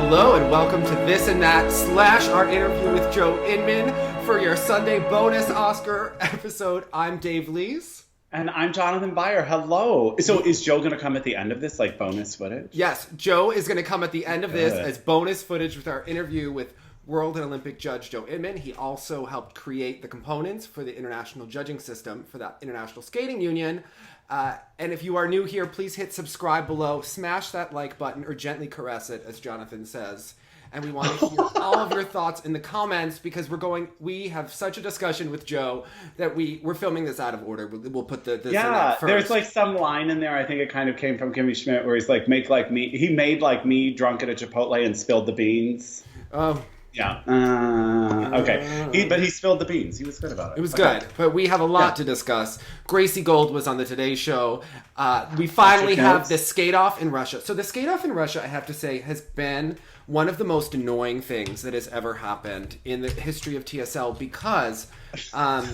Hello and welcome to This and That / our interview with Joe Inman for your Sunday bonus Oscar episode. I'm Dave Lees. And I'm Jonathan Byer. Hello. So is Joe going to come at the end of this, like bonus footage? Yes, Joe is going to come at the end of this as bonus footage with our interview with World and Olympic judge Joe Inman. He also helped create the components for the international judging system for that International Skating Union. And if you are new here, please hit subscribe below, smash that like button, or gently caress it, as Jonathan says. And we want to hear all of your thoughts in the comments because we have such a discussion with Joe that we're filming this out of order. We'll put this in there first. There's like some line in there, I think it kind of came from Kimmy Schmidt, where he's like, make like me. He made like me drunk at a Chipotle and spilled the beans. Oh. Yeah. Okay. But he spilled the beans. He was good about it. It was good. But we have a lot to discuss. Gracie Gold was on the Today Show. We finally have the skate-off in Russia. So the skate-off in Russia, I have to say, has been one of the most annoying things that has ever happened in the history of TSL because I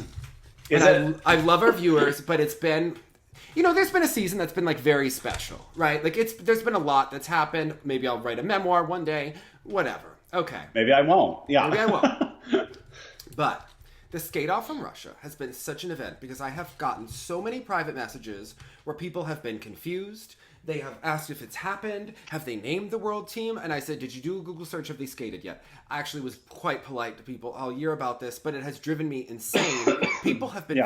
love our viewers, but it's been... You know, there's been a season that's been, like, very special, right? Like, there's been a lot that's happened. Maybe I'll write a memoir one day. Whatever. Okay. Maybe I won't. Yeah. Maybe I won't. But the skate-off from Russia has been such an event because I have gotten so many private messages where people have been confused. They have asked if it's happened. Have they named the world team? And I said, did you do a Google search? Have they skated yet? I actually was quite polite to people all year about this, but it has driven me insane. People have been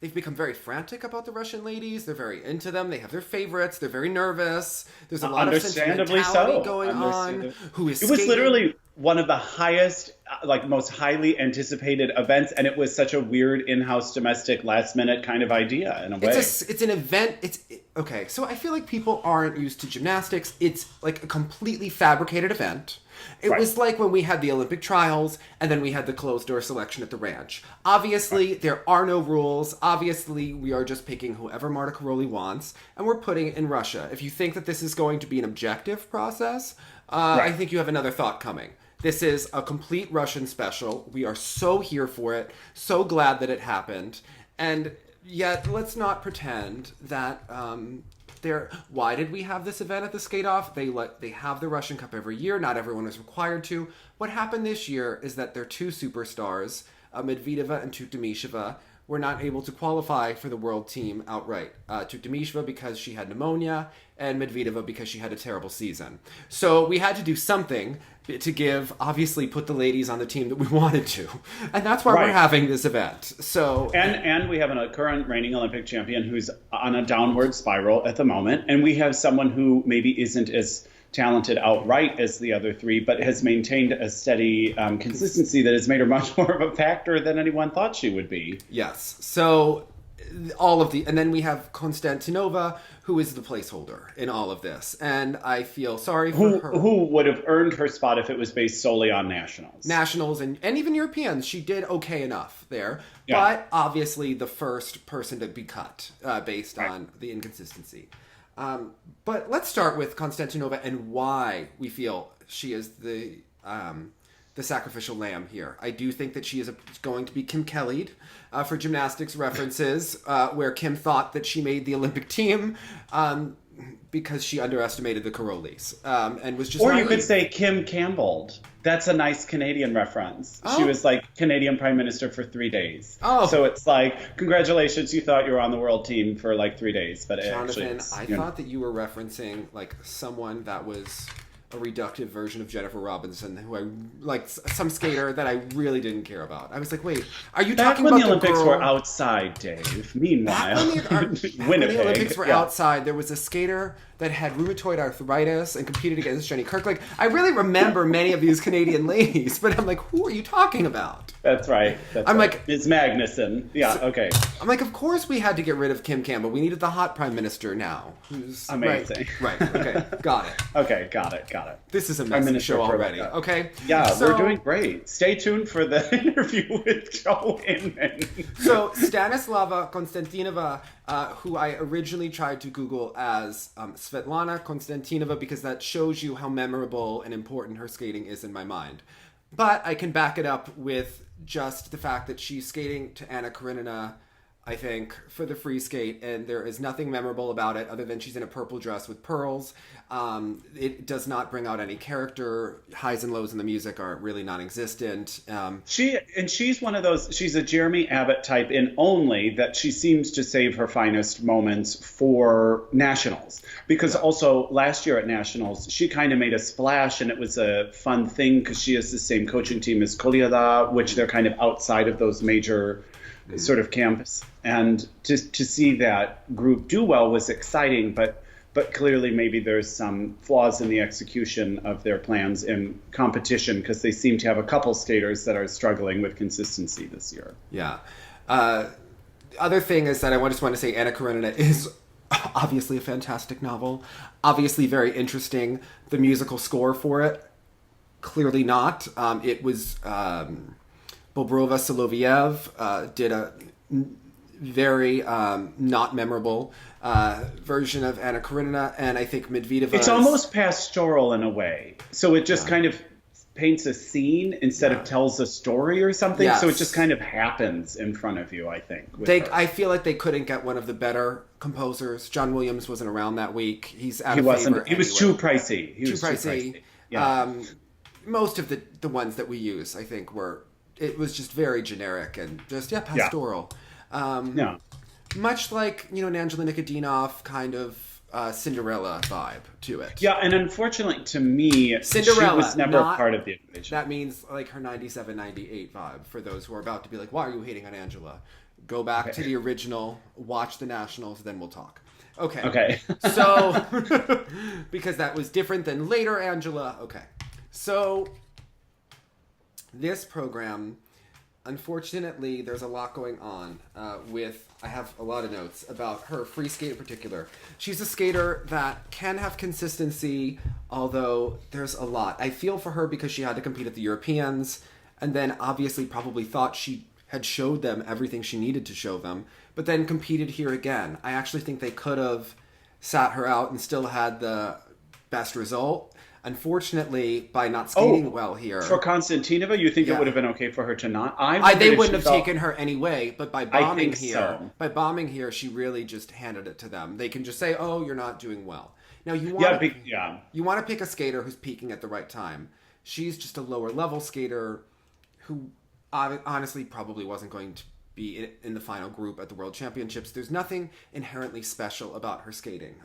they've become very frantic about the Russian ladies. They're very into them. They have their favorites. They're very nervous. There's a lot of sentimentality going on. It was literally one of the highest, like most highly anticipated events, and it was such a weird in-house domestic last-minute kind of idea in a way. It's an event. Okay, so I feel like people aren't used to gymnastics. It's like a completely fabricated event. It was like when we had the Olympic trials and then we had the closed-door selection at the ranch. Obviously, there are no rules. Obviously, we are just picking whoever Marta Karolyi wants, and we're putting it in Russia. If you think that this is going to be an objective process, I think you have another thought coming. This is a complete Russian special. We are so here for it, so glad that it happened. And yet, let's not pretend that... Why did we have this event at the skate-off? They have the Russian Cup every year. Not everyone is required to. What happened this year is that their two superstars, Medvedeva and Tuktamysheva, were not able to qualify for the world team outright. Tuktamysheva because she had pneumonia, and Medvedeva because she had a terrible season. So we had to do something to obviously put the ladies on the team that we wanted to. And that's why we're having this event. So And we have a current reigning Olympic champion who's on a downward spiral at the moment. And we have someone who maybe isn't as talented outright as the other three, but has maintained a steady consistency that has made her much more of a factor than anyone thought she would be. Yes. So and then we have Konstantinova, who is the placeholder in all of this. And I feel sorry for her. Who would have earned her spot if it was based solely on nationals. Nationals and even Europeans. She did okay enough there. Yeah. But obviously the first person to be cut based on the inconsistency. But let's start with Konstantinova and why we feel she is the sacrificial lamb here. I do think that she is going to be Kim Kelly'd for gymnastics references, where Kim thought that she made the Olympic team because she underestimated the Karolyis and was just. Or you could say Kim Campbell. That's a nice Canadian reference. Oh. She was like Canadian Prime Minister for 3 days. Oh. So it's like, congratulations, you thought you were on the world team for like 3 days, but Jonathan, I thought that you were referencing like someone that was a reductive version of Jennifer Robinson, who I like, some skater that I really didn't care about. I was like, wait, are you talking about the Olympics were outside, Dave? Meanwhile, when the Olympics were outside, there was a skater that had rheumatoid arthritis and competed against Jenny Kirk. Like, I really remember many of these Canadian ladies, but I'm like, who are you talking about? That's right. I'm like, it's Magnuson. Yeah, okay. I'm like, of course we had to get rid of Kim Campbell. We needed the hot prime minister now. Who's amazing. Right. Okay. Got it. Okay. Got it. This is a messy show already. Okay. Yeah, we're doing great. Stay tuned for the interview with Joe Inman. So Stanislava Konstantinova, who I originally tried to Google as Svetlana Konstantinova because that shows you how memorable and important her skating is in my mind. But I can back it up with just the fact that she's skating to Anna Karenina I think, for the free skate, and there is nothing memorable about it other than she's in a purple dress with pearls. It does not bring out any character. Highs and lows in the music are really non-existent. She's one of those. She's a Jeremy Abbott type in only that she seems to save her finest moments for nationals. Because also last year at nationals, she kind of made a splash, and it was a fun thing because she has the same coaching team as Kolyada, which they're kind of outside of those major sort of camps, and to see that group do well was exciting, but clearly maybe there's some flaws in the execution of their plans in competition because they seem to have a couple skaters that are struggling with consistency this year. Yeah. Other thing is that I just want to say Anna Karenina is obviously a fantastic novel, obviously very interesting. The musical score for it, clearly not. It was Bobrova Soloviev did a very not memorable version of Anna Karenina, and I think Medvedeva. It's almost pastoral in a way, so it just kind of paints a scene instead of tells a story or something. Yes. So it just kind of happens in front of you. I think I feel like they couldn't get one of the better composers. John Williams wasn't around that week. He's out of favor. He was too pricey. Too pricey. Yeah. Most of the ones that we use, I think, were. It was just very generic and just pastoral. Yeah. Much like an Angela Nikodinov kind of Cinderella vibe to it. Yeah, and unfortunately to me, Cinderella she was never part of the equation. That means like her 97, 98 vibe for those who are about to be like, why are you hating on Angela? Go back to the original, watch the nationals, then we'll talk. Okay. So, because that was different than later Angela. Okay. So, this program, unfortunately, there's a lot going on I have a lot of notes about her free skate in particular. She's a skater that can have consistency, although there's a lot. I feel for her because she had to compete at the Europeans, and then obviously probably thought she had showed them everything she needed to show them, but then competed here again. I actually think they could have sat her out and still had the best result. Unfortunately, by not skating well here. For Konstantinova, you think it would have been okay for her to not? They wouldn't have taken her anyway, but by bombing here, she really just handed it to them. They can just say, "Oh, you're not doing well." Now you want to pick a skater who's peaking at the right time. She's just a lower level skater who honestly probably wasn't going to be in the final group at the World Championships. There's nothing inherently special about her skating.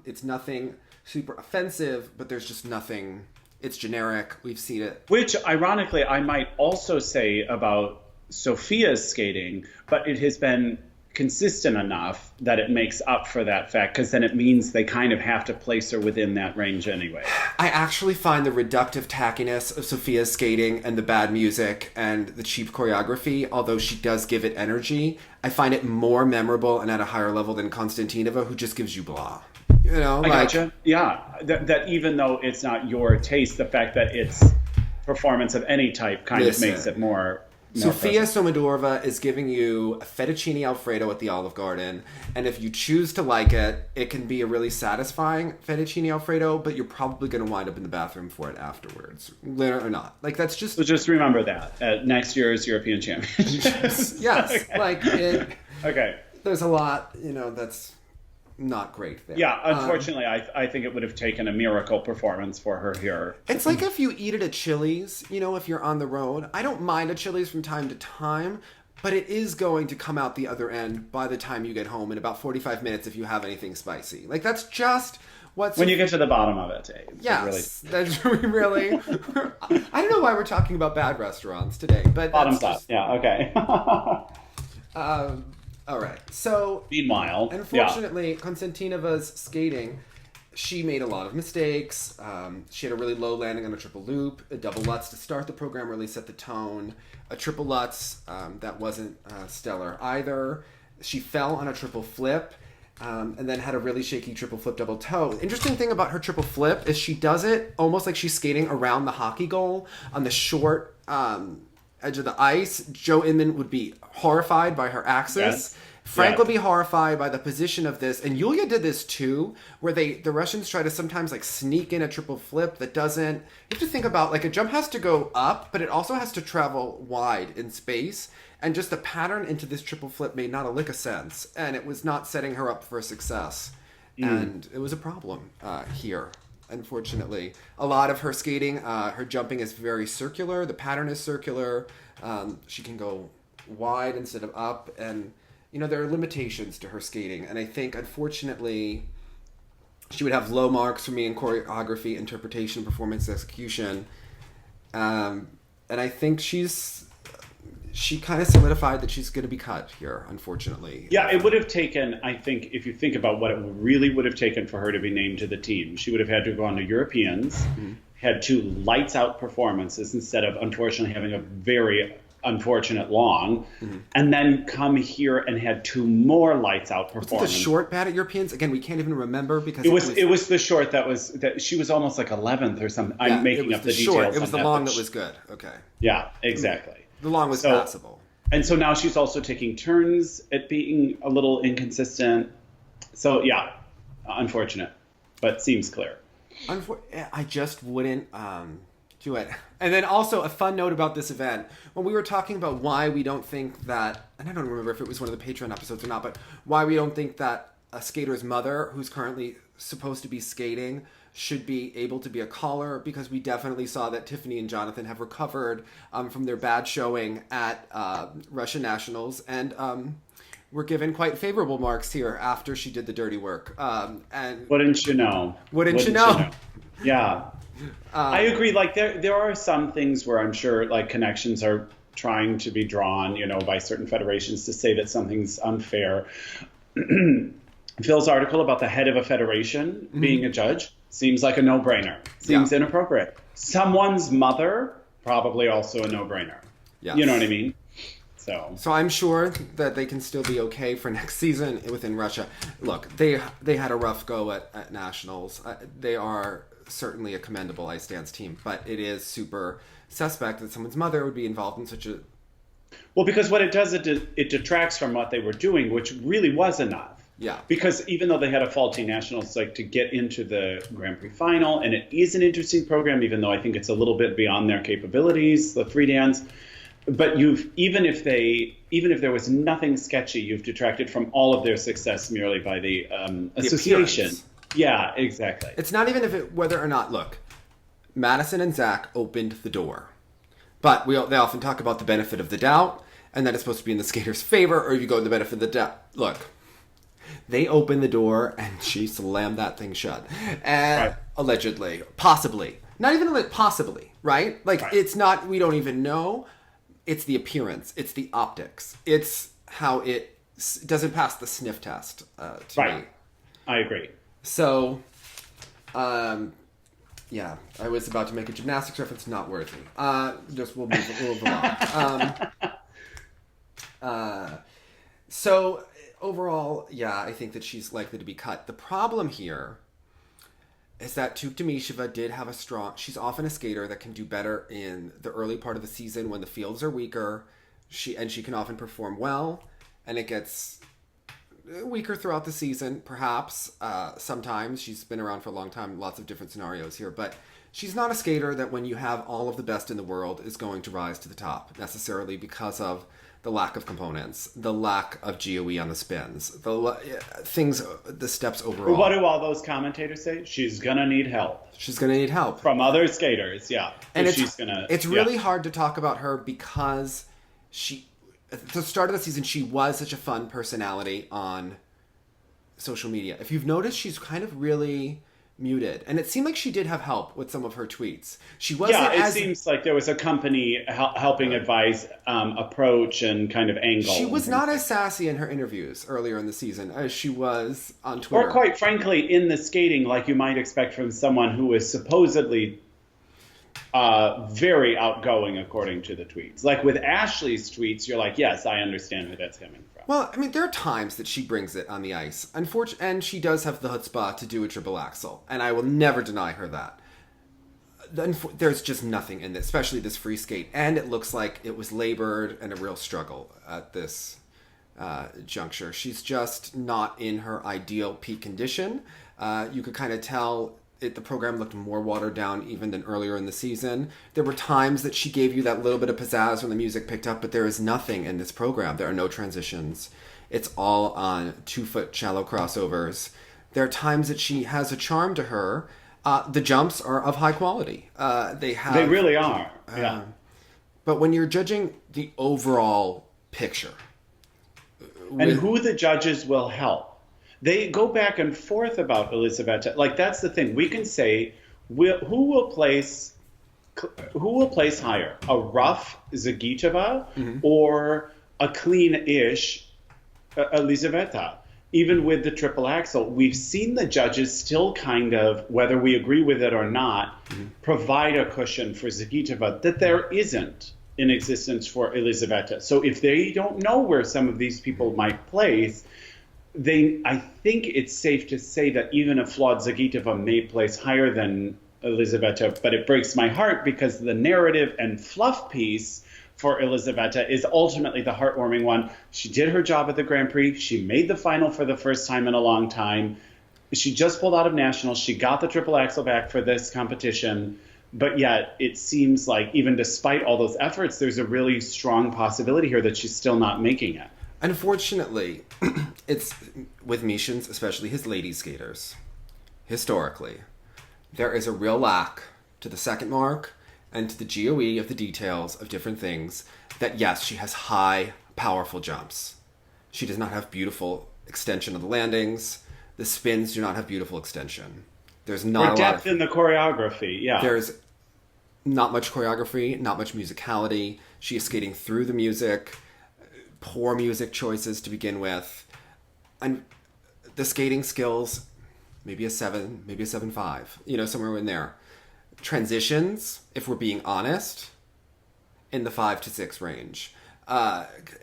It's nothing super offensive, but there's just nothing. It's generic. We've seen it. Which, ironically, I might also say about Sofia's skating, but it has been consistent enough that it makes up for that fact, because then it means they kind of have to place her within that range anyway. I actually find the reductive tackiness of Sofia's skating and the bad music and the cheap choreography, although she does give it energy, I find it more memorable and at a higher level than Konstantinova, who just gives you blah. I gotcha. Yeah, that even though it's not your taste, the fact that it's performance of any type kind of makes it more Sofia Somodorova is giving you a fettuccine Alfredo at the Olive Garden, and if you choose to like it, it can be a really satisfying fettuccine Alfredo, but you're probably going to wind up in the bathroom for it afterwards, or not. Like, that's just... So just remember that at next year's European Championships. Yes, okay. Okay. There's a lot, that's not great there. Yeah, unfortunately, I think it would have taken a miracle performance for her here. It's like if you eat it at Chili's, if you're on the road. I don't mind a Chili's from time to time, but it is going to come out the other end by the time you get home in about 45 minutes if you have anything spicy. Like, that's just what's... When you get to the bottom of it. Yes, that's really... I don't know why we're talking about bad restaurants today, but... Bottoms up, yeah, okay. All right, so... Meanwhile... Unfortunately, Konstantinova's skating, she made a lot of mistakes. She had a really low landing on a triple loop. A double Lutz to start the program really set the tone. A triple Lutz that wasn't stellar either. She fell on a triple flip and then had a really shaky triple flip double toe. Interesting thing about her triple flip is she does it almost like she's skating around the hockey goal on the short... edge of the ice. Joe Inman would be horrified by her axis. Frank will be horrified by the position of this. And Yulia did this too, where the Russians try to sometimes like sneak in a triple flip that doesn't. You have to think about like a jump has to go up, but it also has to travel wide in space. And just the pattern into this triple flip made not a lick of sense. And it was not setting her up for success. And it was a problem here, unfortunately. A lot of her skating, her jumping is very circular. The pattern is circular. She can go wide instead of up. And, you know, there are limitations to her skating. And I think, unfortunately, she would have low marks for me in choreography, interpretation, performance, execution. And I think she kind of solidified that she's going to be cut here, unfortunately. Yeah, it would have taken, I think, if you think about what it really would have taken for her to be named to the team, she would have had to go on to Europeans, had 2 lights-out performances instead of, unfortunately, having a very unfortunate long, and then come here and had 2 more lights-out performances. Was it the short bad at Europeans? Again, we can't even remember because it was the short that she was almost like 11th or something. I'm making up the details. It was the long that was good. Okay. Yeah, exactly. The long was passable. And so now she's also taking turns at being a little inconsistent. So, yeah, unfortunate, but seems clear. I just wouldn't do it. And then also a fun note about this event, when we were talking about why we don't think that, and I don't remember if it was one of the Patreon episodes or not, but why we don't think that a skater's mother, who's currently supposed to be skating, should be able to be a caller, because we definitely saw that Tiffany and Jonathan have recovered from their bad showing at Russian Nationals, and were given quite favorable marks here after she did the dirty work. And wouldn't you know? Wouldn't you know? Yeah. I agree. Like there are some things where I'm sure like connections are trying to be drawn, you know, by certain federations to say that something's unfair. Phil's article about the head of a federation being a judge seems like a no-brainer. Seems inappropriate. Someone's mother, probably also a no-brainer. Yes. You know what I mean? So I'm sure that they can still be okay for next season within Russia. Look, they had a rough go at Nationals. They are certainly a commendable ice dance team, but it is super suspect that someone's mother would be involved in such a... Well, because what it does, it detracts from what they were doing, which really was enough. Yeah. Because even though they had a faulty Nationals, like to get into the Grand Prix final, and it is an interesting program, even though I think it's a little bit beyond their capabilities, the free dance. But even if there was nothing sketchy, you've detracted from all of their success merely by the association. Appearance. Yeah, exactly. It's not even whether or not. Look, Madison and Zach opened the door, but they often talk about the benefit of the doubt, and that it's supposed to be in the skater's favor, or you go in the benefit of the doubt. Look. They opened the door and she slammed that thing shut. Right. Allegedly. Possibly. Not even possibly, right? Like, It's not, we don't even know. It's the appearance. It's the optics. It's how it doesn't pass the sniff test to me. I agree. So, yeah, I was about to make a gymnastics reference, not worthy. We'll move along. So... Overall, yeah, I think that she's likely to be cut. The problem here is that Tuktamysheva did have she's often a skater that can do better in the early part of the season when the fields are weaker. She can often perform well, and it gets weaker throughout the season, perhaps. Sometimes. She's been around for a long time, lots of different scenarios here, but she's not a skater that when you have all of the best in the world is going to rise to the top, necessarily because of the lack of components, the lack of GOE on the spins, the steps overall. Well, what do all those commentators say? She's going to need help. She's going to need help. From other skaters, yeah. And it's really hard to talk about her because at the start of the season, she was such a fun personality on social media. If you've noticed, she's kind of really muted, and it seemed like she did have help with some of her tweets. She wasn't. Yeah, it seems like there was a company helping advise approach and kind of angle. She was not as sassy in her interviews earlier in the season as she was on Twitter, or quite frankly, in the skating, like you might expect from someone who is supposedly very outgoing, according to the tweets. Like with Ashley's tweets, you're like, yes, I understand where that's coming from. Well, I mean, there are times that she brings it on the ice. And she does have the chutzpah to do a triple axel. And I will never deny her that. There's just nothing in this, especially this free skate. And it looks like it was labored and a real struggle at this juncture. She's just not in her ideal peak condition. You could kind of tell the program looked more watered down even than earlier in the season. There were times that she gave you that little bit of pizzazz when the music picked up, but there is nothing in this program. There are no transitions. It's all on 2-foot shallow crossovers. There are times that she has a charm to her. The jumps are of high quality. They really are. Yeah. But when you're judging the overall picture, and who the judges will help, they go back and forth about Elizaveta. Like, that's the thing. We can say who will place higher, a rough Zagitova or a clean-ish Elizaveta. Even with the triple axel, we've seen the judges still kind of, whether we agree with it or not, provide a cushion for Zagitova that there isn't in existence for Elizaveta. So if they don't know where some of these people might place, I think it's safe to say that even a flawed Zagitova may place higher than Elizaveta, but it breaks my heart because the narrative and fluff piece for Elizaveta is ultimately the heartwarming one. She did her job at the Grand Prix. She made the final for the first time in a long time. She just pulled out of nationals. She got the triple axel back for this competition. But yet it seems like even despite all those efforts, there's a really strong possibility here that she's still not making it. Unfortunately, it's with Mishins, especially his lady skaters. Historically, there is a real lack to the second mark and to the GOE of the details of different things that, yes, she has high, powerful jumps. She does not have beautiful extension of the landings. The spins do not have beautiful extension. There's not or depth in the choreography, yeah. There's not much choreography, not much musicality. She is skating through the music, poor music choices to begin with. And the skating skills, maybe a 7, maybe a 7.5, somewhere in there. Transitions, if we're being honest, in the 5 to 6 range,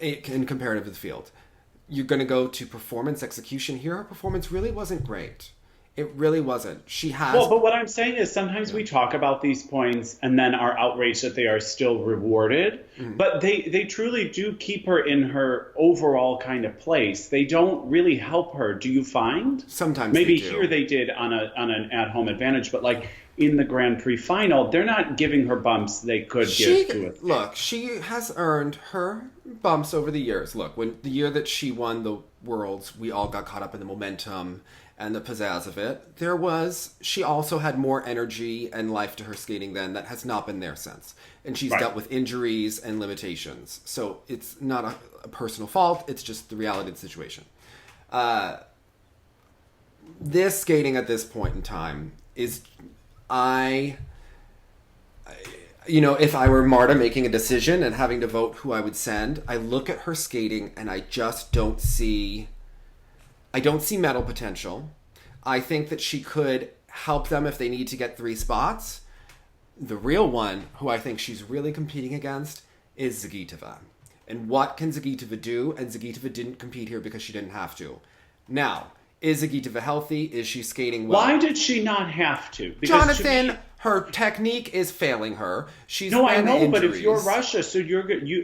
in comparative to the field. You're going to go to performance execution here. Her performance really wasn't great. It really wasn't. She has... Well, but what I'm saying is sometimes we talk about these points and then are outraged that they are still rewarded. Mm-hmm. But they truly do keep her in her overall kind of place. They don't really help her, do you find? Sometimes maybe they do. Here they did on an at-home advantage, but like in the Grand Prix final, they're not giving her bumps they could give to it. Look, she has earned her bumps over the years. Look, when the year that she won the Worlds, we all got caught up in the momentum and the pizzazz of it. She also had more energy and life to her skating then that has not been there since. And she's dealt with injuries and limitations. So it's not a personal fault. It's just the reality of the situation. This skating at this point in time is... if I were Marta making a decision and having to vote who I would send, I look at her skating and I just don't see medal potential. I think that she could help them if they need to get 3 spots. The real one, who I think she's really competing against, is Zagitova. And what can Zagitova do? And Zagitova didn't compete here because she didn't have to. Now, is Zagitova healthy? Is she skating well? Why did she not have to? Because Jonathan, her technique is failing her. I know, but if you're Russia, so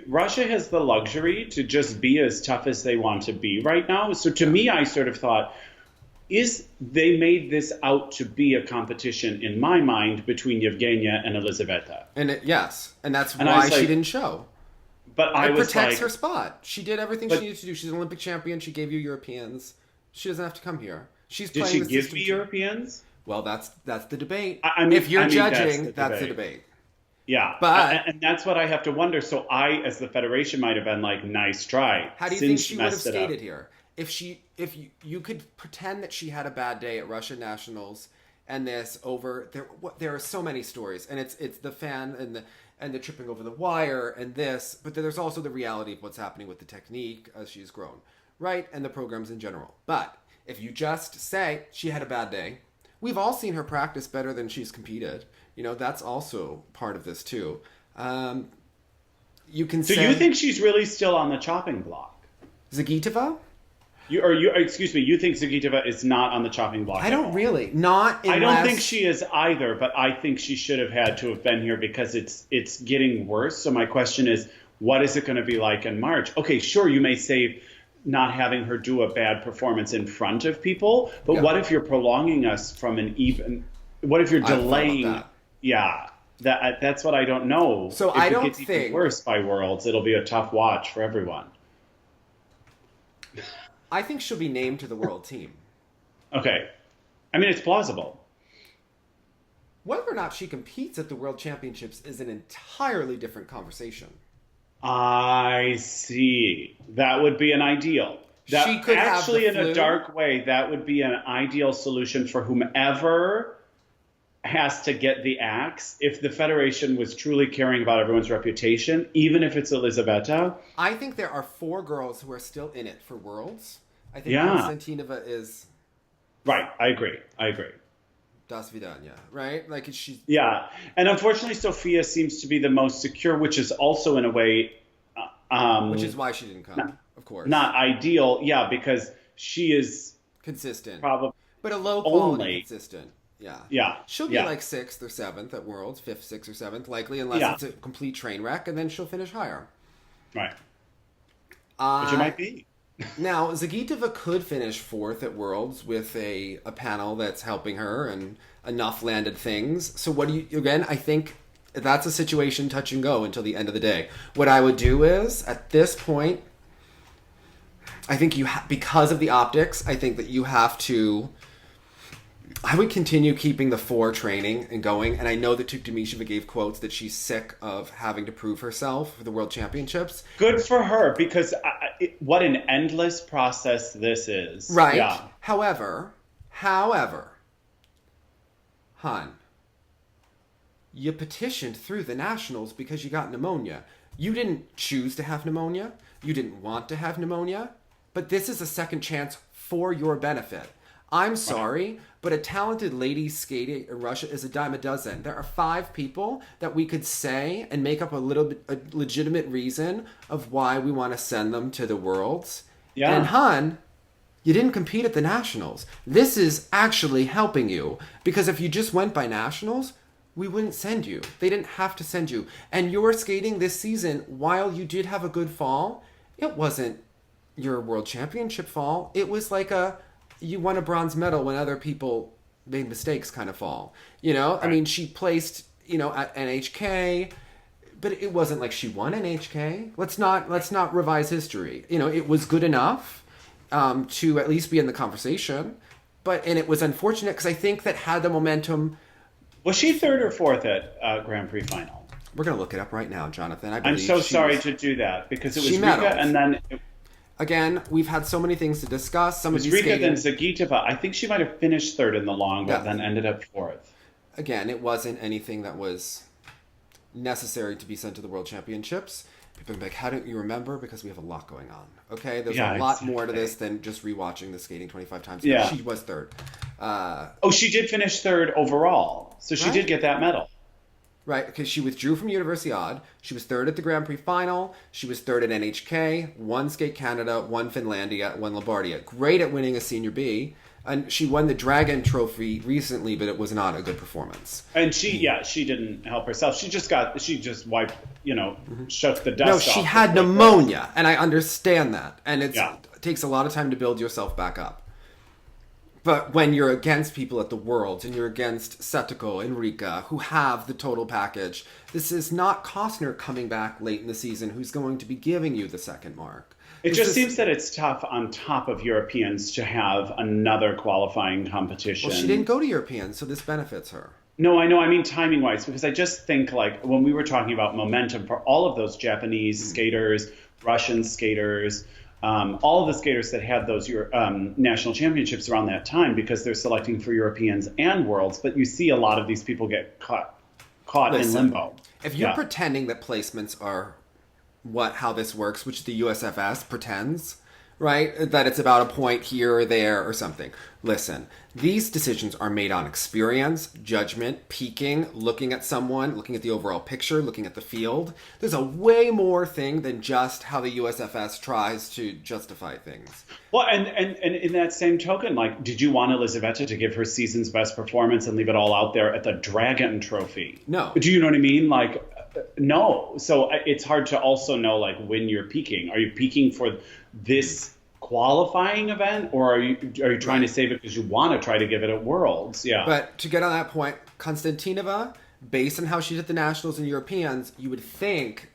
Russia has the luxury to just be as tough as they want to be right now. So to me, I sort of thought, they made this out to be a competition in my mind between Evgenia and Elizaveta. And that's why she didn't show. But it protects her spot. She did everything she needed to do. She's an Olympic champion. She gave you Europeans. She doesn't have to come here. Did she give me Europeans? Well, that's the debate. If you're judging, that's the debate. Yeah, and that's what I have to wonder. So I, as the federation, might have been like, nice try. How do you think she would have skated here? If you could pretend that she had a bad day at Russian Nationals and there are so many stories, and it's the fan and the tripping over the wire and this, but there's also the reality of what's happening with the technique as she's grown, right? And the programs in general. But if you just say she had a bad day, we've all seen her practice better than she's competed. That's also part of this too. You think she's really still on the chopping block? Zagitova? You think Zagitova is not on the chopping block? I don't really. I don't think she is either, but I think she should have had to have been here because it's getting worse. So my question is, what is it going to be like in March? Okay, sure, you may save not having her do a bad performance in front of people. But what if you're prolonging us from an even? What if you're delaying? Yeah, that's what I don't know. So if I it don't gets think even worse by Worlds, it'll be a tough watch for everyone. I think she'll be named to the world team. Okay, I mean it's plausible. Whether or not she competes at the World Championships is an entirely different conversation. I see. That would be an ideal. She could actually, have the in flu. a dark way, that would be an ideal solution for whomever has to get the axe. If the Federation was truly caring about everyone's reputation, even if it's Elizaveta. I think there are 4 girls who are still in it for Worlds. I think Yeah. Konstantinova is... Right, I agree. Das Vidania, right? Like she's... Yeah, and unfortunately, Sofia seems to be the most secure, which is also in a way... which is why she didn't come, of course. Not ideal, yeah, because she is... Consistent. Probably... But a low quality only consistent. Yeah. Yeah. She'll be like 6th or 7th at Worlds, 5th, 6th, or 7th, likely, unless it's a complete train wreck, and then she'll finish higher. Right. Which it might be. Now, Zagitova could finish 4th at Worlds with a panel that's helping her and enough landed things. So what do you... Again, I think that's a situation touch and go until the end of the day. What I would do is, at this point, I think because of the optics, I think that you have to... I would continue keeping the 4 training and going. And I know that Tuktamysheva gave quotes that she's sick of having to prove herself for the World Championships. Good for her, because what an endless process this is. Right. Yeah. However, hon, you petitioned through the nationals because you got pneumonia. You didn't choose to have pneumonia. You didn't want to have pneumonia. But this is a second chance for your benefit. I'm sorry, but a talented lady skating in Russia is a dime a dozen. There are 5 people that we could say and make up a legitimate reason of why we want to send them to the Worlds. Yeah. And hon, you didn't compete at the nationals. This is actually helping you, because if you just went by nationals, we wouldn't send you. They didn't have to send you. And your skating this season, while you did have a good fall, it wasn't your World Championship fall. It was like you won a bronze medal when other people made mistakes kind of fall. You know? Right. I mean, she placed, at NHK, but it wasn't like she won NHK. Let's not revise history. It was good enough to at least be in the conversation. And it was unfortunate because I think that had the momentum... Was she 3rd or 4th at Grand Prix final? We're going to look it up right now, Jonathan. I'm so sorry to do that, because it was Rika and then... Again, we've had so many things to discuss. Some of these Rika then Zagitova. I think she might have finished 3rd in the long, but then ended up 4th. Again, it wasn't anything that was necessary to be sent to the World Championships. People are like, how don't you remember? Because we have a lot going on. Okay? There's a lot more to this than just rewatching the skating 25 times. Yeah. She was 3rd. She did finish 3rd overall. So she did get that medal. Right, because she withdrew from Universiade. She was 3rd at the Grand Prix final. She was 3rd at NHK, won Skate Canada, won Finlandia, won Lombardia. Great at winning a Senior B. And she won the Dragon Trophy recently, but it was not a good performance. And she didn't help herself. She just wiped, shook the dust off. No, she had pneumonia, and I understand that. And it takes a lot of time to build yourself back up. But when you're against people at the Worlds, and you're against Setiko and Rika, who have the total package, this is not Costner coming back late in the season who's going to be giving you the second mark. It just seems that it's tough on top of Europeans to have another qualifying competition. Well, she didn't go to Europeans, so this benefits her. No, I know. I mean timing-wise, because I just think, like, when we were talking about momentum for all of those Japanese skaters, Russian skaters... all of the skaters that had those national championships around that time, because they're selecting for Europeans and Worlds, but you see a lot of these people get caught in limbo. If you're pretending that placements are how this works, which the USFS pretends, right? That it's about a point here or there or something. Listen, these decisions are made on experience, judgment, peaking, looking at someone, looking at the overall picture, looking at the field. There's a way more thing than just how the USFS tries to justify things. Well, and in that same token, like, did you want Elizaveta to give her season's best performance and leave it all out there at the Dragon Trophy? No. Do you know what I mean? Like, no. So it's hard to also know, like, when you're peaking. Are you peaking for this qualifying event, or are you trying to save it because you want to try to give it at Worlds? Yeah. But to get on that point, Konstantinova, based on how she did the Nationals and Europeans, you would think,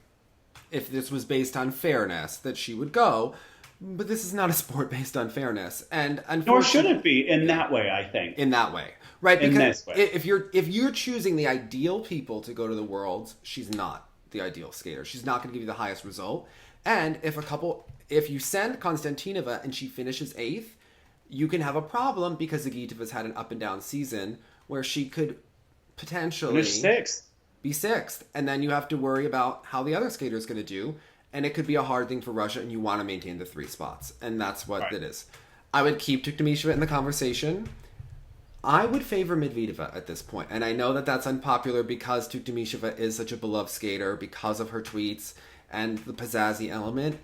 if this was based on fairness, that she would go. But this is not a sport based on fairness, and nor should it be in that way. I think in that way, right? Because in this way. if you're choosing the ideal people to go to the Worlds, she's not the ideal skater. She's not going to give you the highest result. And if you send Konstantinova and she finishes 8th, you can have a problem because Zagitova's had an up and down season where she could potentially finish 6th. Be 6th, and then you have to worry about how the other skater is going to do. And it could be a hard thing for Russia, and you want to maintain the 3 spots. And that's what it is. I would keep Tuktamysheva in the conversation. I would favor Medvedeva at this point. And I know that that's unpopular because Tuktamysheva is such a beloved skater because of her tweets and the pizzazzy element.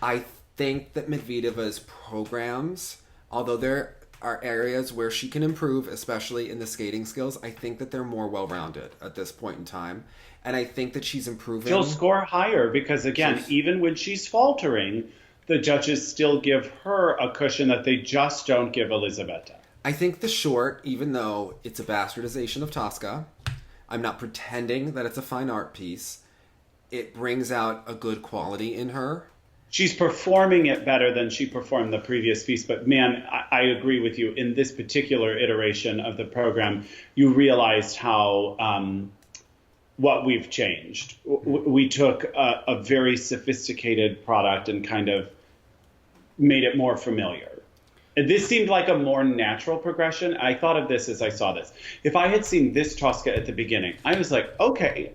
I think that Medvedeva's programs, although there are areas where she can improve, especially in the skating skills, I think that they're more well-rounded at this point in time. And I think that she's improving. She'll score higher because, again, even when she's faltering, the judges still give her a cushion that they just don't give Elizaveta. I think the short, even though it's a bastardization of Tosca, I'm not pretending that it's a fine art piece, it brings out a good quality in her. She's performing it better than she performed the previous piece. But, man, I agree with you. In this particular iteration of the program, you realized how... what we've changed. We took a very sophisticated product and kind of made it more familiar. And this seemed like a more natural progression. I thought of this as I saw this. If I had seen this Tosca at the beginning, I was like, okay,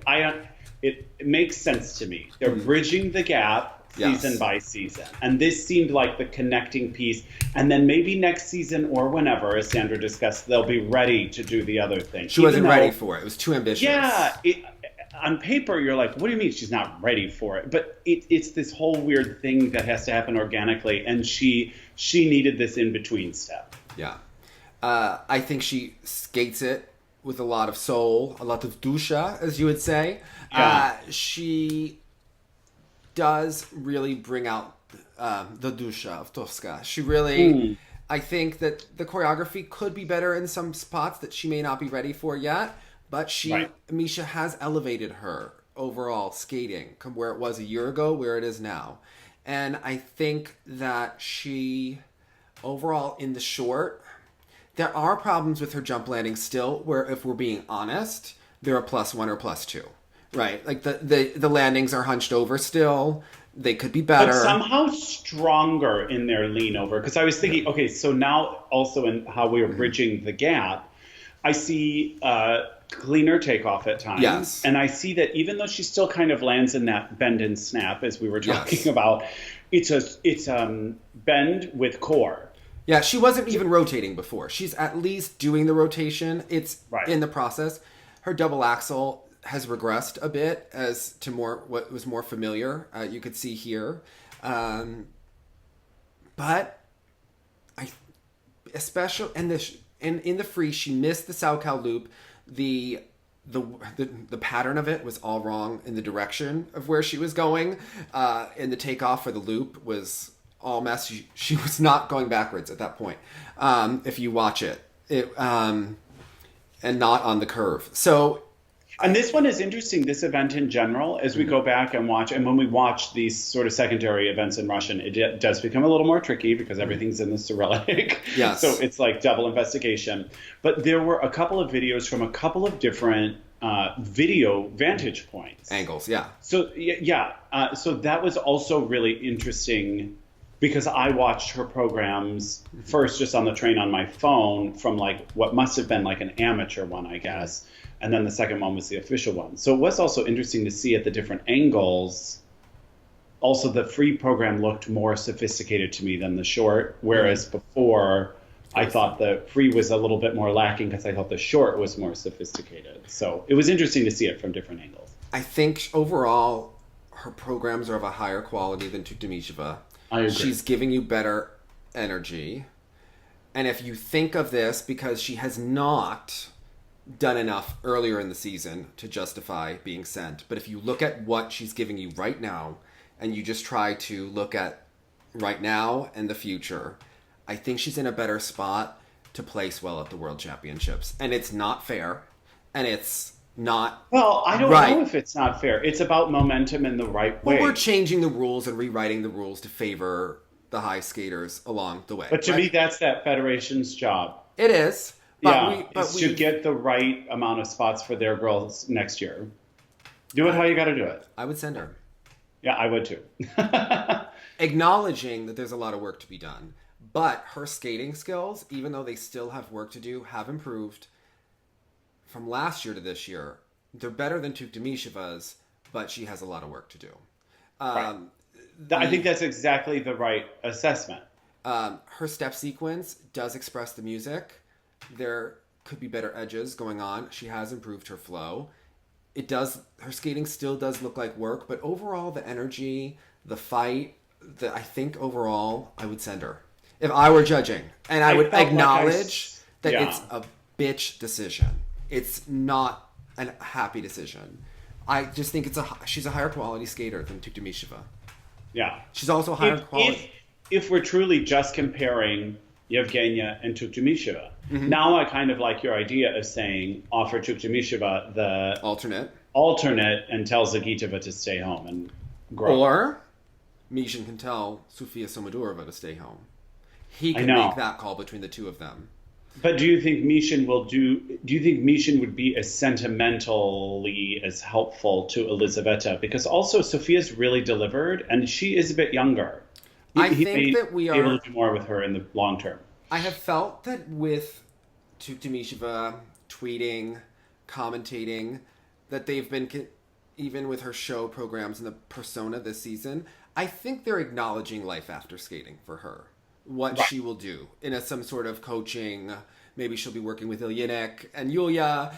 it makes sense to me. They're bridging the gap season by season. And this seemed like the connecting piece. And then maybe next season or whenever, as Sandra discussed, they'll be ready to do the other thing. She wasn't ready for it. It was too ambitious. Yeah. On paper, you're like, what do you mean she's not ready for it? But it's this whole weird thing that has to happen organically. And she needed this in-between step. Yeah. I think she skates it with a lot of soul, a lot of dusha, as you would say. Yeah. She does really bring out the dusha of Tosca. She really... I think that the choreography could be better in some spots that she may not be ready for yet. But Misha has elevated her overall skating from where it was a year ago, where it is now. And I think that she, overall in the short, there are problems with her jump landing still, where if we're being honest, they're a +1 or +2, right? Like the landings are hunched over still. They could be better. But somehow stronger in their lean over. Because I was thinking, okay, so now also in how we are bridging the gap, I see... cleaner takeoff at times. Yes. And I see that even though she still kind of lands in that bend and snap, as we were talking about, it's bend with core. Yeah, she wasn't even rotating before. She's at least doing the rotation. It's in the process. Her double axel has regressed a bit as to what was more familiar. You could see here. But especially in the free, she missed the Sauerkraut loop. The pattern of it was all wrong in the direction of where she was going. And the takeoff for the loop was all mess. She was not going backwards at that point. If you watch it, and not on the curve. So. And this one is interesting, this event in general, as we go back and watch. And when we watch these sort of secondary events in Russian, it does become a little more tricky because everything's in the Cyrillic. Yes. So it's like double investigation. But there were a couple of videos from a couple of different video vantage points. Angles, yeah. So, so that was also really interesting because I watched her programs first just on the train on my phone from like what must have been like an amateur one, I guess. And then the second one was the official one. So it was also interesting to see at the different angles. Also, the free program looked more sophisticated to me than the short, whereas before I thought the free was a little bit more lacking because I thought the short was more sophisticated. So it was interesting to see it from different angles. I think overall her programs are of a higher quality than Tuktamysheva. I agree. She's giving you better energy. And if you think of this, because she has not done enough earlier in the season to justify being sent. But if you look at what she's giving you right now, and you just try to look at right now and the future, I think she's in a better spot to place well at the World Championships. And it's not fair. And it's not Well, I don't right. know if it's not fair. It's about momentum in the right way. Well, we're changing the rules and rewriting the rules to favor the high skaters along the way. But to me, that's that federation's job. It is. But Yeah, is to get the right amount of spots for their girls next year. Do it how you got to do it. I would send her. Yeah, I would too. Acknowledging that there's a lot of work to be done. But her skating skills, even though they still have work to do, have improved from last year to this year. They're better than Tuktamysheva's, but she has a lot of work to do. Right. I think that's exactly the right assessment. Her step sequence does express the music. There could be better edges going on. She has improved her flow. Her skating still does look like work, but overall the energy, the fight, I think overall I would send her. If I were judging. And I would acknowledge that it's a bitch decision. It's not a happy decision. I just think she's a higher quality skater than Tuktamysheva. Yeah. She's also higher quality. If we're truly just comparing Evgenia and Tuktamysheva, now I kind of like your idea of saying offer Tuktamysheva the alternate and tell Zagitova to stay home and grow. Or Mishin can tell Sofia Somodurova to stay home. He can make that call between the two of them. But do you think Mishin would be as sentimentally as helpful to Elizaveta? Because also Sofia's really delivered, and she is a bit younger. I think that we are able to do more with her in the long term. I have felt that with Tuktamysheva tweeting, commentating, that they've been, even with her show programs and the persona this season, I think they're acknowledging life after skating for her. What she will do in some sort of coaching. Maybe she'll be working with Ilyinik and Yulia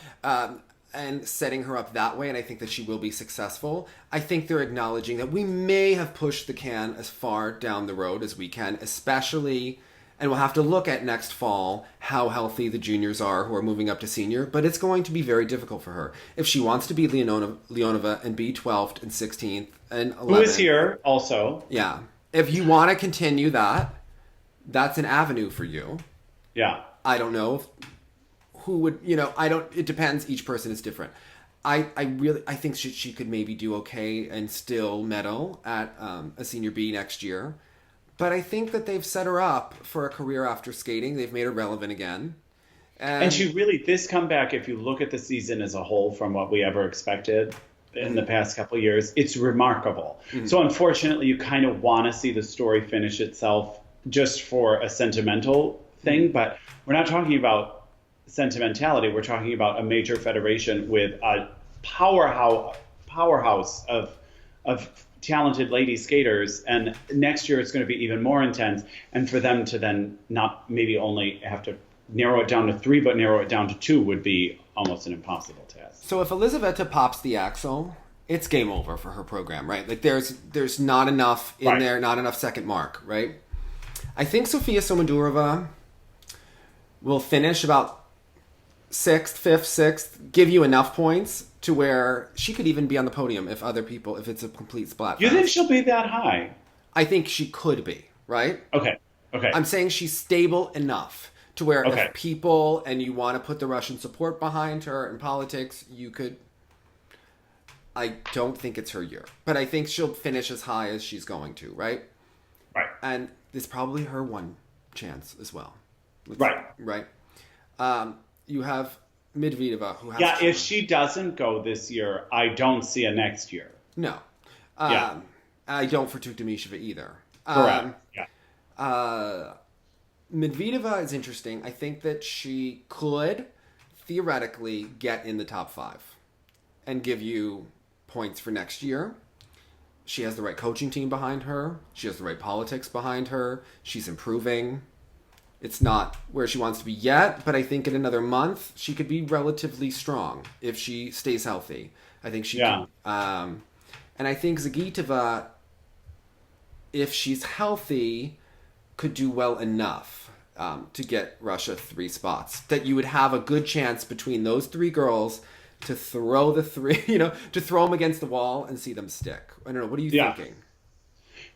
and setting her up that way. And I think that she will be successful. I think they're acknowledging that we may have pushed the can as far down the road as we can, especially, and we'll have to look at next fall how healthy the juniors are who are moving up to senior. But it's going to be very difficult for her. If she wants to be Leonova and be 12th and 16th and 11th. Who is here also. Yeah. If you want to continue that, that's an avenue for you. Yeah. I don't know who would, it depends. Each person is different. I think she could maybe do okay and still medal at a senior B next year. But I think that they've set her up for a career after skating. They've made her relevant again. And she really, this comeback, if you look at the season as a whole from what we ever expected in the past couple of years, it's remarkable. Mm-hmm. So unfortunately, you kind of want to see the story finish itself just for a sentimental thing, but we're not talking about sentimentality. We're talking about a major federation with a powerhouse of talented lady skaters, and next year it's going to be even more intense. And for them to then not maybe only have to narrow it down to 3, but narrow it down to 2 would be almost an impossible task. So if Elizaveta pops the axle, it's game over for her program, right? Like there's not enough in there, not enough second mark, right? I think Sofia Somodurova will finish about 6th, 5th, 6th, give you enough points to where she could even be on the podium if it's a complete splat. You think she'll be that high? I think she could be, right? Okay. I'm saying she's stable enough to where if people, and you want to put the Russian support behind her in politics, you could. I don't think it's her year, but I think she'll finish as high as she's going to, right? Right. And it's probably her one chance as well. Right. You have Medvedeva, who has... Yeah, if she doesn't go this year, I don't see a next year. No. I don't for Tuktamysheva either. Correct. Medvedeva is interesting. I think that she could theoretically get in the top 5 and give you points for next year. She has the right coaching team behind her. She has the right politics behind her. She's improving. It's not where she wants to be yet, but I think in another month, she could be relatively strong if she stays healthy. I think she can. And I think Zagitova, if she's healthy, could do well enough to get Russia 3 spots. That you would have a good chance between those 3 girls to throw the 3, to throw them against the wall and see them stick. I don't know. What are you thinking?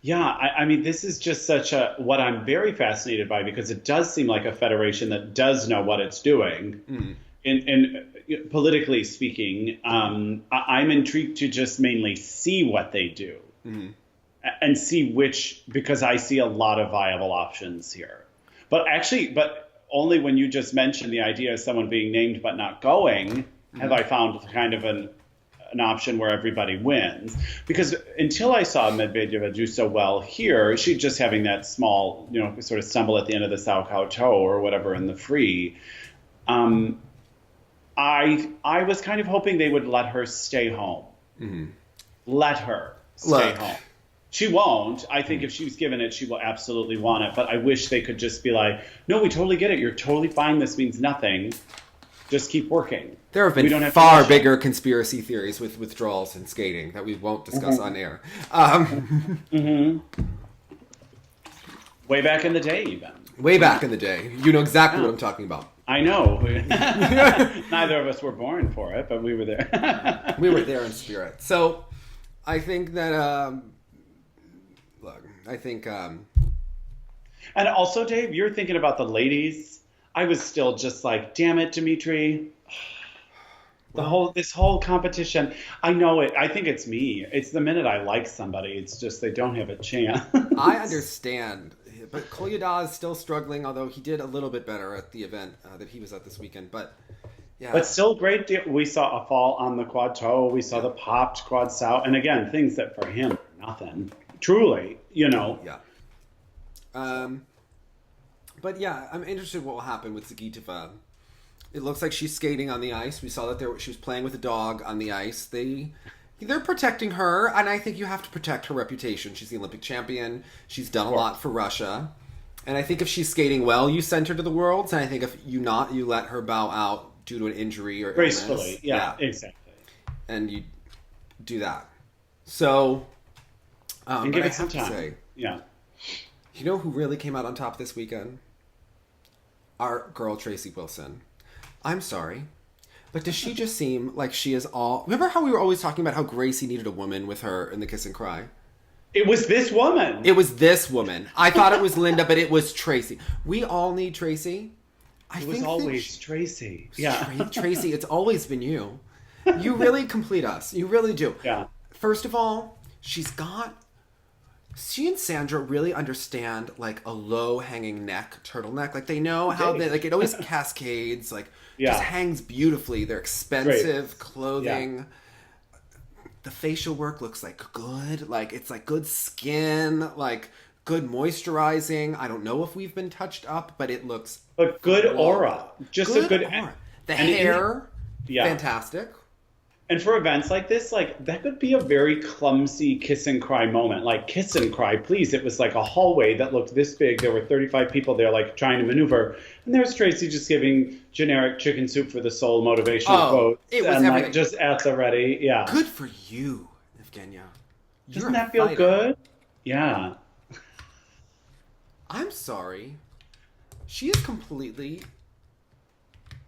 Yeah, I mean, this is just what I'm very fascinated by because it does seem like a federation that does know what it's doing. In politically speaking, I'm intrigued to just mainly see what they do and see because I see a lot of viable options here. But only when you just mentioned the idea of someone being named but not going have I found kind of an option where everybody wins. Because until I saw Medvedeva do so well here, she's just having that small, sort of stumble at the end of the Sao Cao Toe or whatever in the free. I was kind of hoping they would let her stay home. Let her stay home. She won't. I think if she was given it, she will absolutely want it. But I wish they could just be like, no, we totally get it. You're totally fine. This means nothing. Just keep working. There have been far bigger conspiracy theories with withdrawals in skating that we won't discuss on air. Way back in the day, even. Way back in the day. You know exactly what I'm talking about. I know. Neither of us were born for it, but we were there. We were there in spirit. So I think that... And also, Dave, you're thinking about the ladies. I was still just like, damn it, Dimitri. This whole competition. I know it. I think it's me. It's the minute I like somebody. It's just they don't have a chance. I understand. But Kolyada is still struggling, although he did a little bit better at the event that he was at this weekend. But yeah. But still great. We saw a fall on the quad toe. We saw the popped quad sow. And again, things that for him, nothing. Truly, Yeah. But yeah, I'm interested in what will happen with Zagitova. It looks like she's skating on the ice. We saw that she was playing with a dog on the ice. They're protecting her, and I think you have to protect her reputation. She's the Olympic champion. She's done a lot for Russia. And I think if she's skating well, you send her to the Worlds. And I think if you let her bow out due to an injury or illness. Gracefully, yeah, exactly. And you do that. So, and give it some time. You know who really came out on top this weekend? Our girl, Tracy Wilson. I'm sorry, but does she just seem like she is all... Remember how we were always talking about how Gracie needed a woman with her in the Kiss and Cry? It was this woman. It was this woman. I thought it was Linda, but it was Tracy. We all need Tracy. It was always Tracy. Yeah. Tracy, it's always been you. You really complete us. You really do. Yeah. First of all, she and Sandra really understand like a low-hanging neck turtleneck. Like they know how it always cascades, just hangs beautifully. They're expensive clothing. Yeah. The facial work looks like good. Like it's like good skin, like good moisturizing. I don't know if we've been touched up, but it looks good aura. Just a good aura. The hair, fantastic. And for events like this, that could be a very clumsy kiss and cry moment. Like, kiss and cry, please. It was like a hallway that looked this big. There were 35 people there, trying to maneuver. And there's Tracy just giving generic chicken soup for the soul motivational quotes. It was everything. Just at the ready. Yeah. Good for you, Evgenia. Doesn't that feel good? Yeah. I'm sorry. She is completely...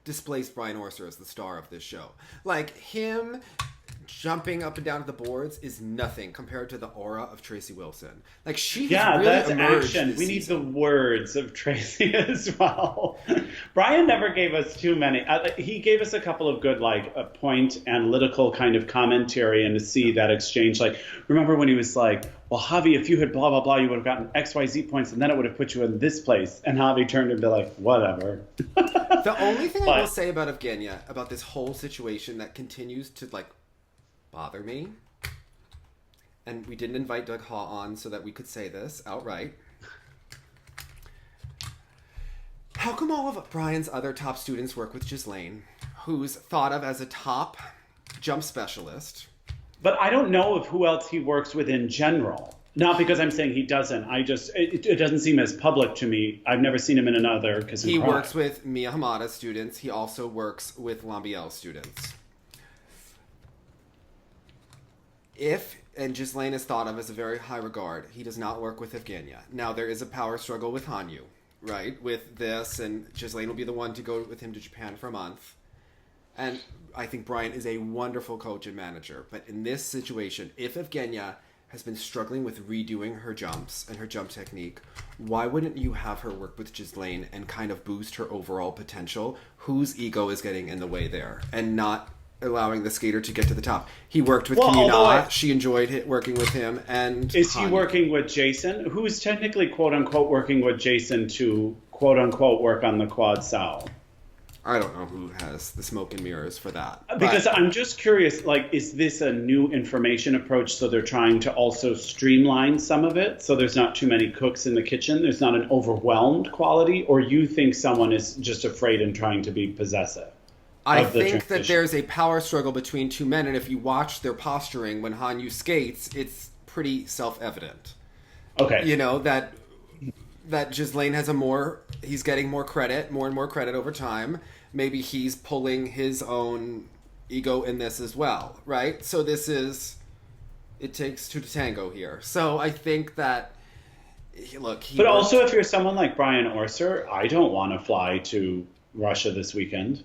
displaced Brian Orser as the star of this show. Like, him jumping up and down to the boards is nothing compared to the aura of Tracy Wilson. Like, she has really that's emerged action. We need season. The words of Tracy as well. Brian never gave us too many. He gave us a couple of good, point analytical kind of commentary, and to see that exchange. Remember when he was like, well, Javi, if you had blah, blah, blah, you would have gotten XYZ points, and then it would have put you in this place. And Javi turned and be like, whatever. The only thing I will say about Evgenia, about this whole situation that continues to, bother me, and we didn't invite Doug Haw on so that we could say this outright. How come all of Brian's other top students work with Ghislaine, who's thought of as a top jump specialist? But I don't know of who else he works with in general. Not because I'm saying he doesn't. It doesn't seem as public to me. I've never seen him in another. He works with Mia Hamada's students. He also works with Lambiel's students. And Ghislaine is thought of as a very high regard, he does not work with Evgenia. Now, there is a power struggle with Hanyu, right? With this, and Ghislaine will be the one to go with him to Japan for a month. And I think Brian is a wonderful coach and manager. But in this situation, if Evgenia has been struggling with redoing her jumps and her jump technique. Why wouldn't you have her work with Ghislaine and kind of boost her overall potential? Whose ego is getting in the way there and not allowing the skater to get to the top? He worked with Kiyuna. She enjoyed working with him. And is he working with Jason? Who's technically, quote unquote, working with Jason to, quote unquote, work on the quad sow? I don't know who has the smoke and mirrors for that. Because I'm just curious, like, is this a new information approach so they're trying to also streamline some of it so there's not too many cooks in the kitchen, there's not an overwhelmed quality, or you think someone is just afraid and trying to be possessive? I think that there's a power struggle between two men, and if you watch their posturing when Hanyu skates, it's pretty self-evident. Okay. You know, that Ghislaine has he's getting more and more credit over time. Maybe he's pulling his own ego in this as well, right? So it takes two to tango here. So I think that, But also if you're someone like Brian Orser, I don't want to fly to Russia this weekend.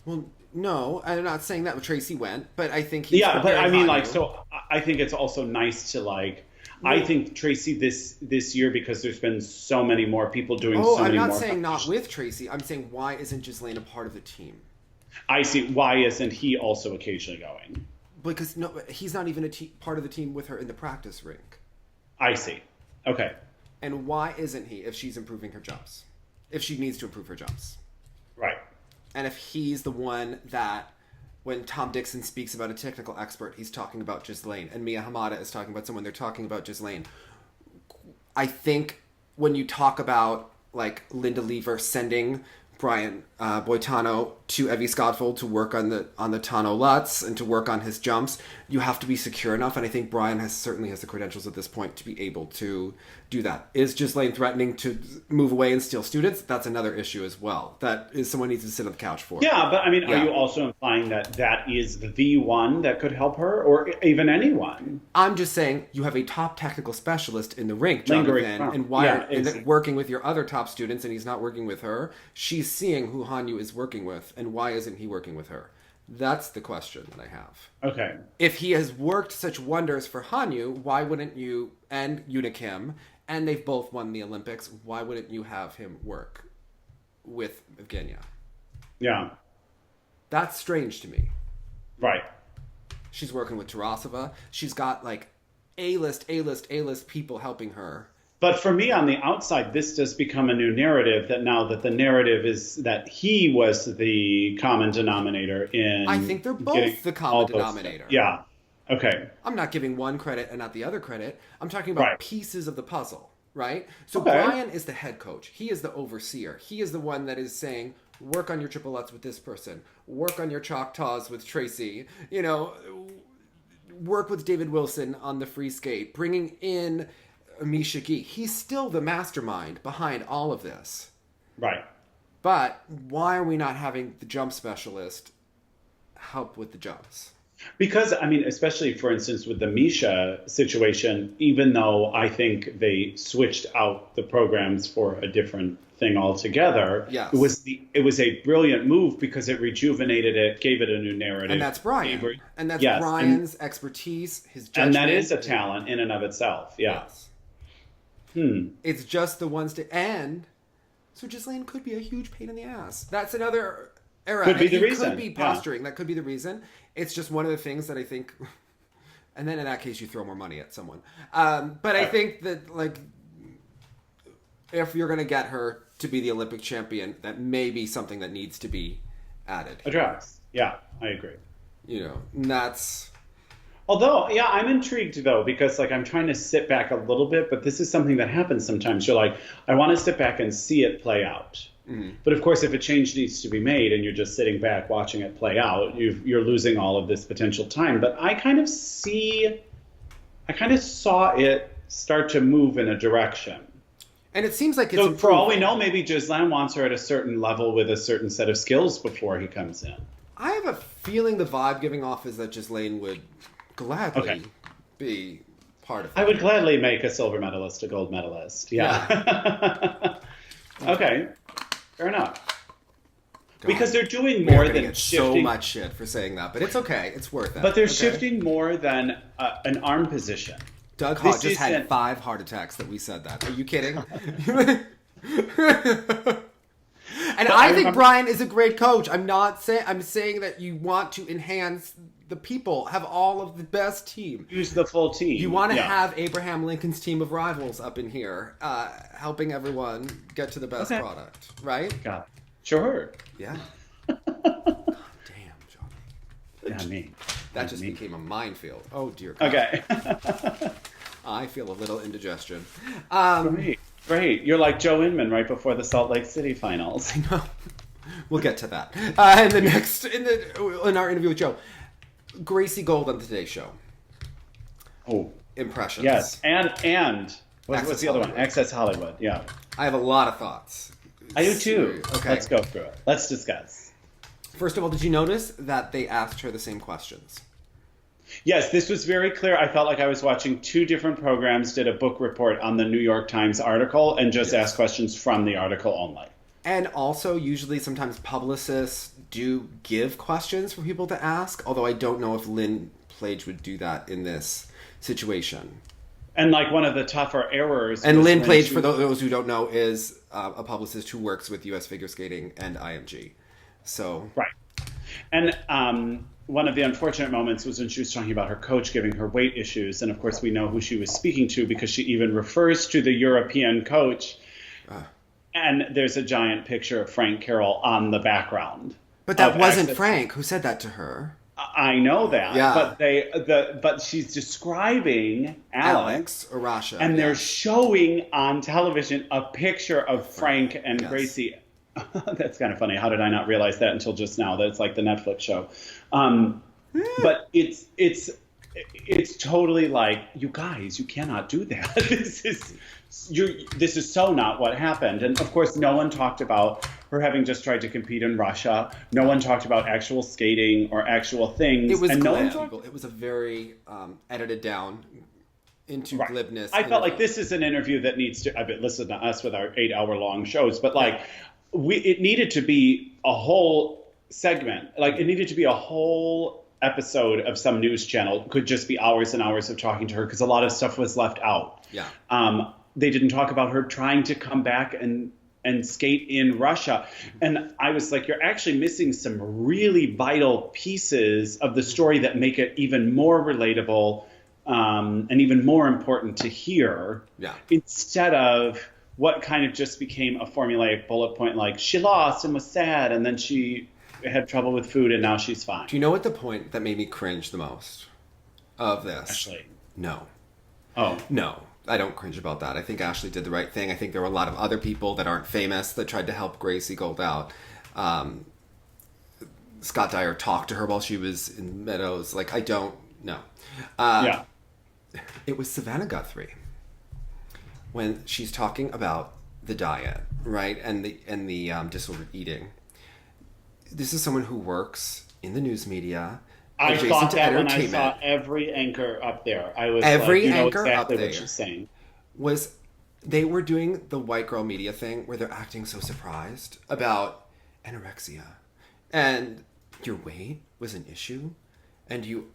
Well, no, I'm not saying that Tracy went, but I think but I mean, I think it's also nice to I think Tracy this year, because there's been so many more people doing so many more. I'm not saying not with Tracy. I'm saying why isn't Ghislaine a part of the team? I see. Why isn't he also occasionally going? Because he's not even part of the team with her in the practice rink. I see. Okay. And why isn't he if she's improving her jumps? If she needs to improve her jumps. Right. And if he's the one that, when Tom Dixon speaks about a technical expert, he's talking about Ghislaine, and Mia Hamada is talking about someone, they're talking about Ghislaine. I think when you talk about, like, Linda Lever sending Brian Boitano to Evie Scottfold to work on the Tano Lutz and to work on his jumps, you have to be secure enough, and I think Brian certainly has the credentials at this point to be able to do that. Is Ghislaine threatening to move away and steal students? That's another issue as well. That is someone needs to sit on the couch for. Yeah, but I mean, are you also implying that is the one that could help her, or even anyone? I'm just saying you have a top technical specialist in the rink, Jonathan, and working with your other top students, and he's not working with her. She's seeing who Hanyu is working with, and why isn't he working with her? That's the question that I have. Okay. If he has worked such wonders for Hanyu, why wouldn't you, and Yuna Kim, and they've both won the Olympics, why wouldn't you have him work with Evgenia? Yeah. That's strange to me. Right. She's working with Tarasova. She's got, like, A-list people helping her. But for me, on the outside, this does become a new narrative, that now that the narrative is that he was the common denominator in... I think they're both the common denominator. Yeah. Okay. I'm not giving one credit and not the other credit. I'm talking about pieces of the puzzle, right? So Brian is the head coach. He is the overseer. He is the one that is saying, work on your triple Lutz with this person. Work on your Choctaws with Tracy. You know, work with David Wilson on the free skate. Bringing in Misha Gee. He's still the mastermind behind all of this. Right. But why are we not having the jump specialist help with the jumps? Because, I mean, especially, for instance, with the Misha situation, even though I think they switched out the programs for a different thing altogether, yes. it was a brilliant move because it rejuvenated it, gave it a new narrative. And that's Brian. And that's Brian's expertise, his judgment. And that is a talent in and of itself, yes. It's just the ones to end. So Ghislaine could be a huge pain in the ass. That's another era. Could be the reason. Could be posturing. Yeah. That could be the reason. It's just one of the things that I think. And then in that case, you throw more money at someone. But I think that, like, if you're going to get her to be the Olympic champion, that may be something that needs to be added. Addressed. Yeah, I agree. You know, and that's. Although, yeah, I'm intrigued, though, because, like, I'm trying to sit back a little bit, but this is something that happens sometimes. You're like, I want to sit back and see it play out. Mm-hmm. But, of course, if a change needs to be made and you're just sitting back watching it play out, you're losing all of this potential time. But I kind of saw it start to move in a direction. And it seems like it's so for all we know, maybe Ghislaine wants her at a certain level with a certain set of skills before he comes in. I have a feeling the vibe giving off is that Ghislaine would gladly be part of it. I would gladly make a silver medalist a gold medalist. Yeah. Okay. Fair enough. God. Because they're doing more than get shifting. So much shit for saying that, but it's okay. It's worth it. But they're shifting more than an arm position. Doug Hawk just had 5 heart attacks that we said that. Are you kidding? And I think Brian is a great coach. I'm saying that you want to enhance the people, have all of the best team. Use the full team. You want to have Abraham Lincoln's team of rivals up in here, helping everyone get to the best product, right? Got it. Sure. Yeah. God damn, Johnny. Yeah, me. That just became a minefield. Oh, dear God. Okay. I feel a little indigestion. Great. You're like Joe Inman right before the Salt Lake City finals. I know. We'll get to that. In our interview with Joe. Gracie Gold on the Today Show. Oh. Impressions. Yes. And what's the other one? Access Hollywood. Yeah. I have a lot of thoughts. I do too. Okay. Let's go through it. Let's discuss. First of all, did you notice that they asked her the same questions? Yes, this was very clear. I felt like I was watching 2 different programs, did a book report on the New York Times article, and just asked questions from the article only. And also, usually, sometimes publicists do give questions for people to ask, although I don't know if Lynn Plage would do that in this situation. And like one of the tougher errors... And Lynn Plage, for those who don't know, is a publicist who works with U.S. Figure Skating and IMG. So... Right. And one of the unfortunate moments was when she was talking about her coach giving her weight issues. And of course, we know who she was speaking to because she even refers to the European coach. And there's a giant picture of Frank Carroll on the background. But that wasn't Frank who said that to her. I know that. Yeah. But she's describing Alex Arasha. And they're showing on television a picture of Frank and Gracie. That's kind of funny. How did I not realize that until just now? That it's like the Netflix show. But it's totally like, you guys, you cannot do that. This is so not what happened. And of course, no one talked about her having just tried to compete in Russia. No one talked about actual skating or actual things. It was it was a very edited down into glibness. I felt like this is an interview that needs to. I mean, listen to us with our 8-hour-long shows, but like it needed to be a whole segment. Like it needed to be a whole episode of some news channel. It could just be hours and hours of talking to her because a lot of stuff was left out. Yeah. They didn't talk about her trying to come back and skate in Russia. And I was like, you're actually missing some really vital pieces of the story that make it even more relatable and even more important to hear. Yeah. Instead of what kind of just became a formulaic bullet point like she lost and was sad and then she had trouble with food and now she's fine. Do you know what the point that made me cringe the most of this? Ashley. No. Oh. No. I don't cringe about that. I think Ashley did the right thing. I think there were a lot of other people that aren't famous that tried to help Gracie Gold out. Scott Dyer talked to her while she was in Meadows. Like, I don't know. Yeah. It was Savannah Guthrie when she's talking about the diet, right? And the disordered eating. This is someone who works in the news media. I thought that when I saw every anchor up there. I was every like, you know anchor exactly up there what she's saying. Was they were doing the white girl media thing where they're acting so surprised about anorexia. And your weight was an issue. And you...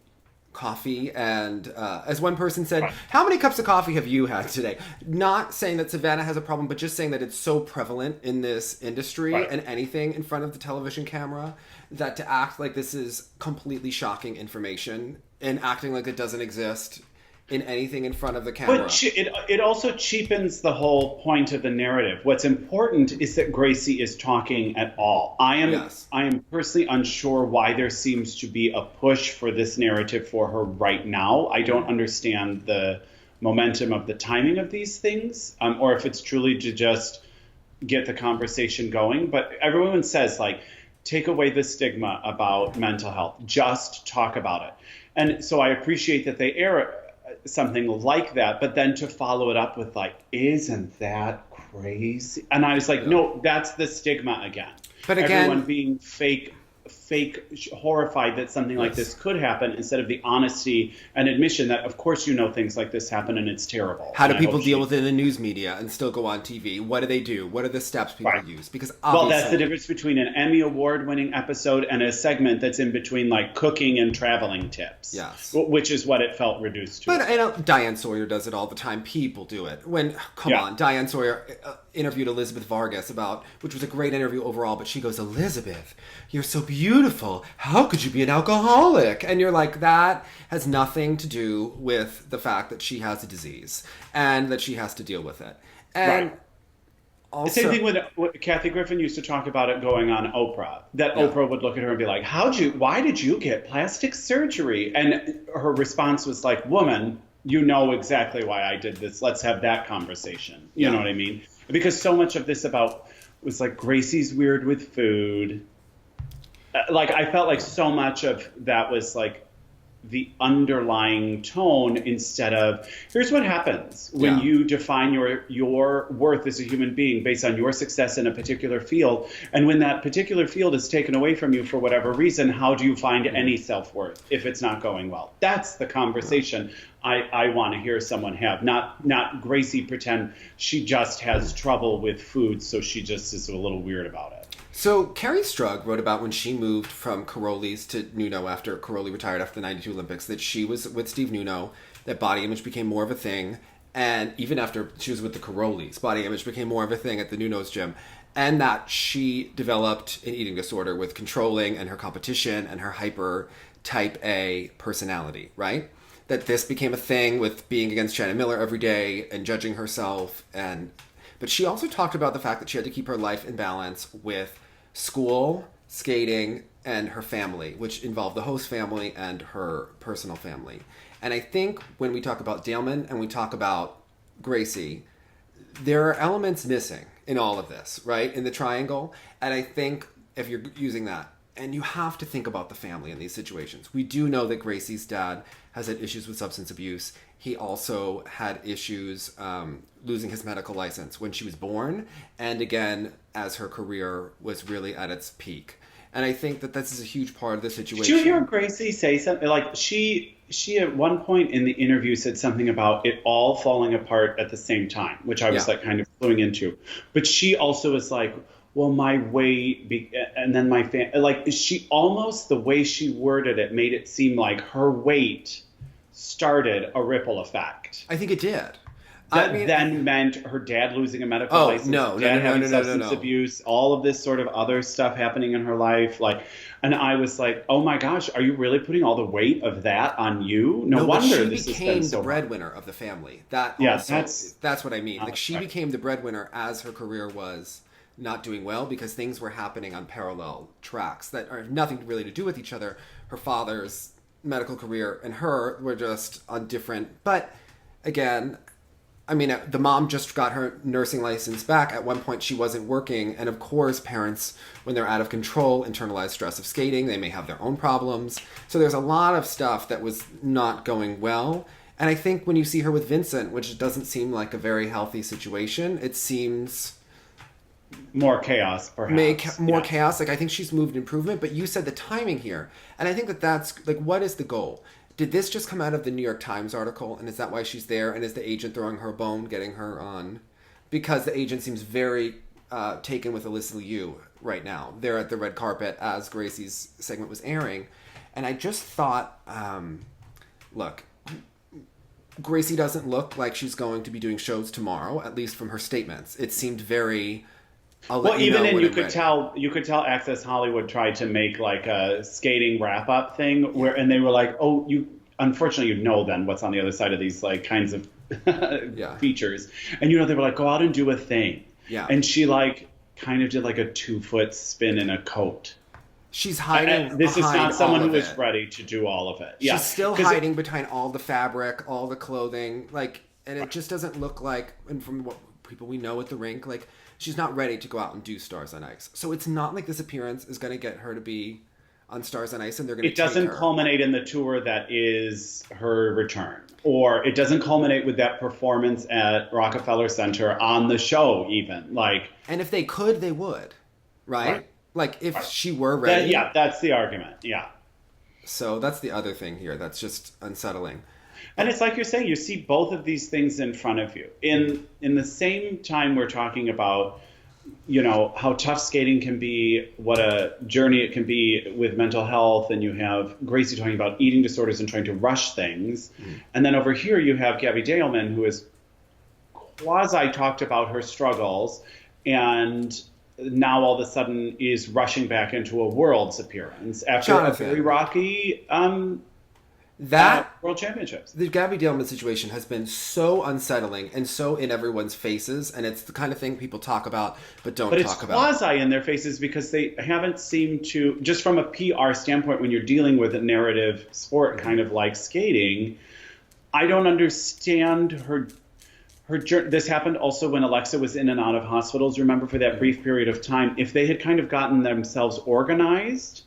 coffee and as one person said, how many cups of coffee have you had today? Not saying that Savannah has a problem, but just saying that it's so prevalent in this industry and anything in front of the television camera that to act like this is completely shocking information and acting like it doesn't exist in anything in front of the camera. But it also cheapens the whole point of the narrative. What's important is that Gracie is talking at all. I am personally unsure why there seems to be a push for this narrative for her right now. I don't understand the momentum of the timing of these things, or if it's truly to just get the conversation going. But everyone says, like, take away the stigma about mental health. Just talk about it. And so I appreciate that they air something like that, but then to follow it up with like, isn't that crazy? And I was like, no, that's the stigma again. But again, everyone being fake fake, horrified that something like this could happen, instead of the honesty and admission that, of course, things like this happen and it's terrible. How do people deal with it in the news media and still go on TV? What do they do? What are the steps people use? Because obviously, well, that's the difference between an Emmy Award-winning episode and a segment that's in between, like, cooking and traveling tips. Yes. Which is what it felt reduced to. But Diane Sawyer does it all the time. People do it. Come on, Diane Sawyer interviewed Elizabeth Vargas which was a great interview overall, but she goes, Elizabeth, you're so beautiful. How could you be an alcoholic? And you're like, that has nothing to do with the fact that she has a disease and that she has to deal with it. And also, the same thing with Kathy Griffin used to talk about it going on Oprah, that Oprah would look at her and be like, why did you get plastic surgery? And her response was like, woman, you know exactly why I did this. Let's have that conversation. You know what I mean? Because so much of this was like, Gracie's weird with food. Like, I felt like so much of that was like the underlying tone, instead of, here's what happens when you define your worth as a human being based on your success in a particular field. And when that particular field is taken away from you for whatever reason, how do you find any self-worth if it's not going well? That's the conversation I want to hear someone have, not Gracie pretend she just has trouble with food, so she just is a little weird about it. So Carrie Strug wrote about when she moved from Karolyi's to Nuno after Karolyi retired after the 92 Olympics, that she was with Steve Nuno, that body image became more of a thing. And even after she was with the Karolyis, body image became more of a thing at the Nuno's gym. And that she developed an eating disorder with controlling and her competition and her hyper type A personality, right? That this became a thing with being against Shannon Miller every day and judging herself. But she also talked about the fact that she had to keep her life in balance with school, skating, and her family, which involved the host family and her personal family. And I think when we talk about Dailman and we talk about Gracie, there are elements missing in all of this, right? In the triangle. And I think if you're using that, and you have to think about the family in these situations. We do know that Gracie's dad has had issues with substance abuse. He also had issues losing his medical license when she was born, and again, as her career was really at its peak. And I think that this is a huge part of the situation. Did you hear Gracie say something? Like, she at one point in the interview said something about it all falling apart at the same time, which I was like kind of flowing into. But she also was like, well, my weight, and then my like, she almost, the way she worded it made it seem like her weight started a ripple effect. I think it did. That then meant her dad losing a medical license, dad having substance abuse, all of this sort of other stuff happening in her life. Like, and I was like, oh my gosh, are you really putting all the weight of that on you? No wonder this has been so she became the breadwinner of the family. That's what I mean. Like, she became the breadwinner as her career was not doing well, because things were happening on parallel tracks that are nothing really to do with each other. Her father's medical career and her were just on different, but again, I mean, the mom just got her nursing license back. At one point, she wasn't working. And of course, parents, when they're out of control, internalize stress of skating. They may have their own problems. So there's a lot of stuff that was not going well. And I think when you see her with Vincent, which doesn't seem like a very healthy situation, it seems more chaos, perhaps. More chaos. Like, I think she's moved improvement. But you said the timing here. And I think that's, like, what is the goal? Did this just come out of the New York Times article? And is that why she's there? And is the agent throwing her a bone, getting her on? Because the agent seems very taken with Alyssa Liu right now. They're at the red carpet as Gracie's segment was airing. And I just thought, look, Gracie doesn't look like she's going to be doing shows tomorrow, at least from her statements. It seemed very... you could tell Access Hollywood tried to make like a skating wrap up thing and they were like, oh, unfortunately then what's on the other side of these like kinds of features. And they were like, go out and do a thing. Yeah. And she like kind of did like a 2-foot spin in a coat. She's hiding. This is not someone who is ready to do all of it. Yeah. She's still hiding behind all the fabric, all the clothing, like, and it just doesn't look like, and from what people we know at the rink, like, she's not ready to go out and do Stars on Ice. So it's not like this appearance is going to get her to be on Stars on Ice and they're going to take her. It doesn't culminate in the tour that is her return. Or it doesn't culminate with that performance at Rockefeller Center on the show even. Like, and if they could, they would. Right? Like, if she were ready. That's the argument. Yeah. So that's the other thing here that's just unsettling. And it's like you're saying, you see both of these things in front of you. In the same time we're talking about, you know, how tough skating can be, what a journey it can be with mental health, and you have Gracie talking about eating disorders and trying to rush things. And then over here you have Gabby Daleman, who has quasi talked about her struggles and now all of a sudden is rushing back into a World's appearance after a very rocky World Championships. The Gabby Daleman situation has been so unsettling and so in everyone's faces, and it's the kind of thing people talk about but don't talk about. But it's quasi in their faces because they haven't seemed to, just from a PR standpoint, when you're dealing with a narrative sport kind of like skating, I don't understand her journey. This happened also when Alexa was in and out of hospitals. Remember, for that brief period of time, if they had kind of gotten themselves organized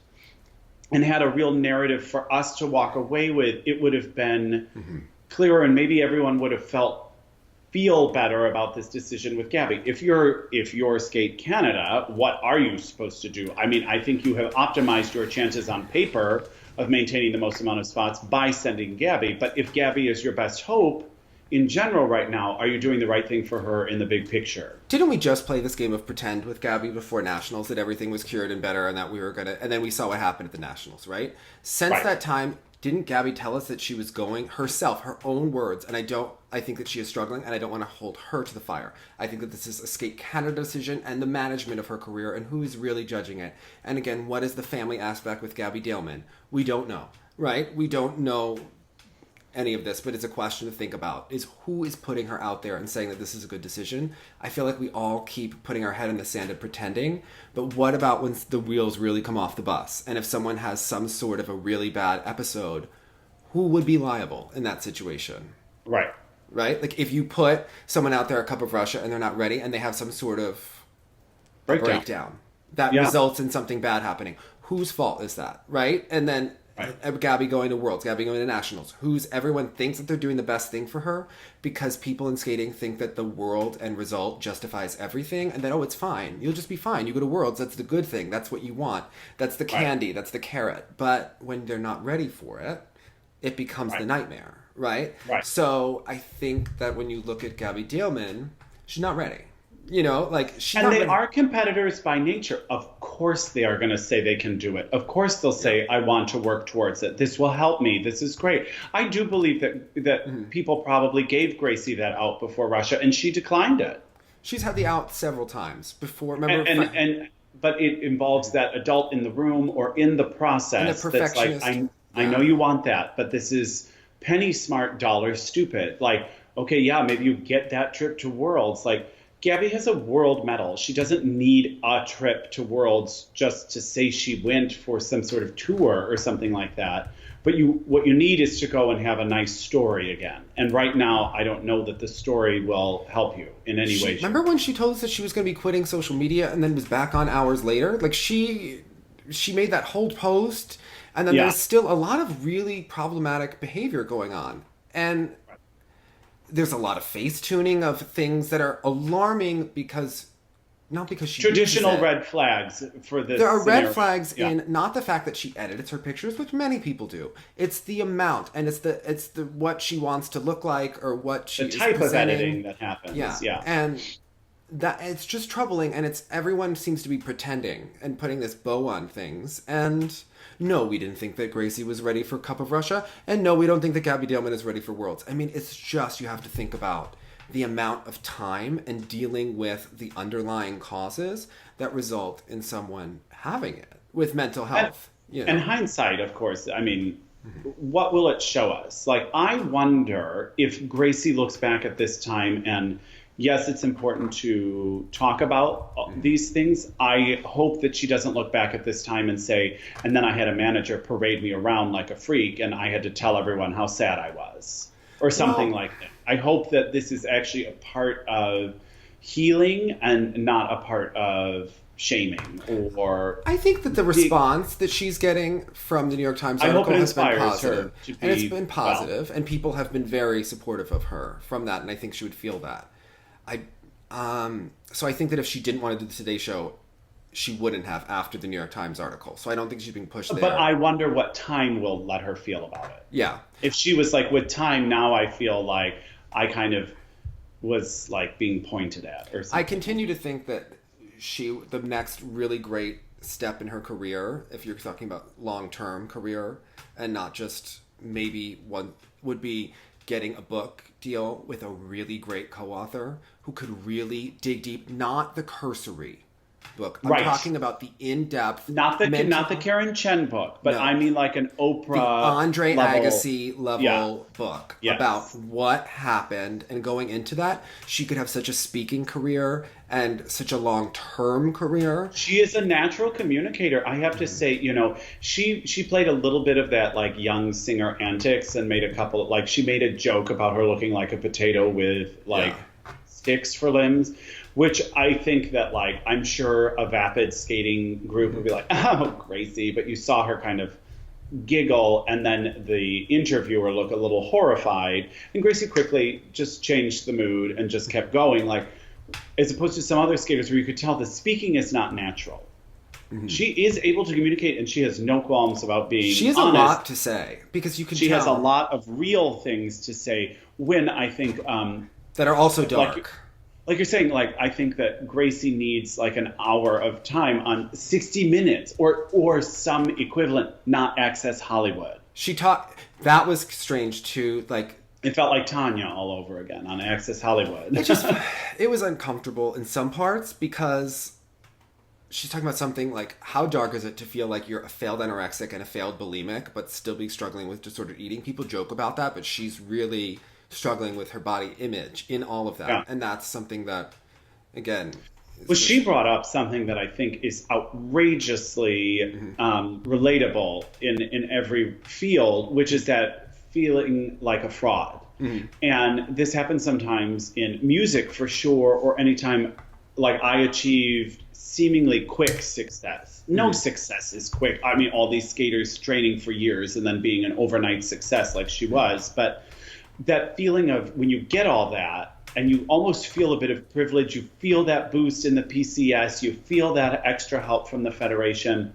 and had a real narrative for us to walk away with, it would have been clearer, and maybe everyone would have feel better about this decision with Gabby. If you're Skate Canada, what are you supposed to do? I mean, I think you have optimized your chances on paper of maintaining the most amount of spots by sending Gabby. But if Gabby is your best hope in general right now, are you doing the right thing for her in the big picture? Didn't we just play this game of pretend with Gabby before Nationals, that everything was cured and better and that we were going to... And then we saw what happened at the Nationals, right? Since that time, didn't Gabby tell us that she was going herself, her own words, and I think that she is struggling, and I don't want to hold her to the fire. I think that this is a Skate Canada decision and the management of her career and who is really judging it. And again, what is the family aspect with Gabby Daleman? We don't know, right? We don't know any of this, but it's a question to think about, is who is putting her out there and saying that this is a good decision. I feel like we all keep putting our head in the sand and pretending, but what about when the wheels really come off the bus? And if someone has some sort of a really bad episode, who would be liable in that situation? Right. Like, if you put someone out there a Cup of Russia and they're not ready and they have some sort of breakdown that results in something bad happening, whose fault is that, right? And then Gabby going to Worlds, Gabby going to Nationals. Everyone thinks that they're doing the best thing for her because people in skating think that the world end result justifies everything, and that, it's fine. You'll just be fine. You go to Worlds, that's the good thing. That's what you want. That's the candy. That's the carrot. But when they're not ready for it, it becomes the nightmare, right? So I think that when you look at Gabby Daleman, she's not ready. You know, like, and they are competitors by nature. Of course they are going to say they can do it. Of course they'll say, I want to work towards it. This will help me. This is great. I do believe that people probably gave Gracie that out before Russia, and she declined it. She's had the out several times before. Remember, but it involves that adult in the room or in the process that's like, I know you want that, but this is penny smart, dollar stupid. Like, okay, maybe you get that trip to Worlds. Like, Gabby has a world medal. She doesn't need a trip to Worlds just to say she went for some sort of tour or something like that. But what you need is to go and have a nice story again. And right now, I don't know that the story will help you in any way. Remember when she told us that she was going to be quitting social media and then was back on hours later? Like, she made that whole post, and then there's still a lot of really problematic behavior going on. And there's a lot of face tuning of things that are alarming not because she traditional red flags for this. There are red flags in not the fact that she edits her pictures, which many people do. It's the amount, and it's the what she wants to look like or what she is presenting. The type of editing that happens. Yeah. And that it's just troubling, and everyone seems to be pretending and putting this bow on things. And no, we didn't think that Gracie was ready for Cup of Russia. And no, we don't think that Gabby Daleman is ready for Worlds. I mean, it's just, you have to think about the amount of time and dealing with the underlying causes that result in someone having it with mental health. And hindsight, of course, I mean, what will it show us? Like, I wonder if Gracie looks back at this time and, yes, it's important to talk about these things. I hope that she doesn't look back at this time and say, and then I had a manager parade me around like a freak and I had to tell everyone how sad I was or something like that. I hope that this is actually a part of healing and not a part of shaming or... I think that the response that she's getting from the New York Times article has been positive. And it's been positive, and people have been very supportive of her from that, and I think she would feel that. So I think that if she didn't want to do the Today Show, she wouldn't have after the New York Times article. So I don't think she's being pushed there. But I wonder what Time will let her feel about it. Yeah. If she was like, with Time, now I feel like I kind of was like being pointed at or something. I continue to think that the next really great step in her career, if you're talking about long-term career and not just maybe one, would be getting a book deal with a really great co-author who could really dig deep, not the cursory book. I'm talking about the in-depth, not the Karen Chen book, but I mean like an Oprah, the Andre level, Agassi level book about what happened, and going into that, she could have such a speaking career and such a long-term career. She is a natural communicator. I have to say, you know, she played a little bit of that like young singer antics and made a couple of, like, she made a joke about her looking like a potato with like sticks for limbs. Which I think that, like, I'm sure a vapid skating group would be like, oh, Gracie, but you saw her kind of giggle, and then the interviewer look a little horrified, and Gracie quickly just changed the mood and just kept going, like, as opposed to some other skaters where you could tell the speaking is not natural. Mm-hmm. She is able to communicate, and she has no qualms about being She has honest. A lot to say, because you can She tell. has a lot of real things to say when I think... that are also dark. Like you're saying, like, I think that Gracie needs like an hour of time on 60 Minutes or some equivalent, not Access Hollywood. That was strange too. Like, it felt like Tanya all over again on Access Hollywood. It was uncomfortable in some parts because she's talking about something like, how dark is it to feel like you're a failed anorexic and a failed bulimic, but still be struggling with disordered eating? People joke about that, but she's really struggling with her body image in all of that. Yeah. And that's something that, again... Well, she brought up something that I think is outrageously relatable in every field, which is that feeling like a fraud. Mm-hmm. And this happens sometimes in music, for sure, or anytime, like, I achieved seemingly quick success. No success is quick. I mean, all these skaters training for years and then being an overnight success like she was, but... that feeling of when you get all that and you almost feel a bit of privilege, you feel that boost in the PCS, you feel that extra help from the Federation,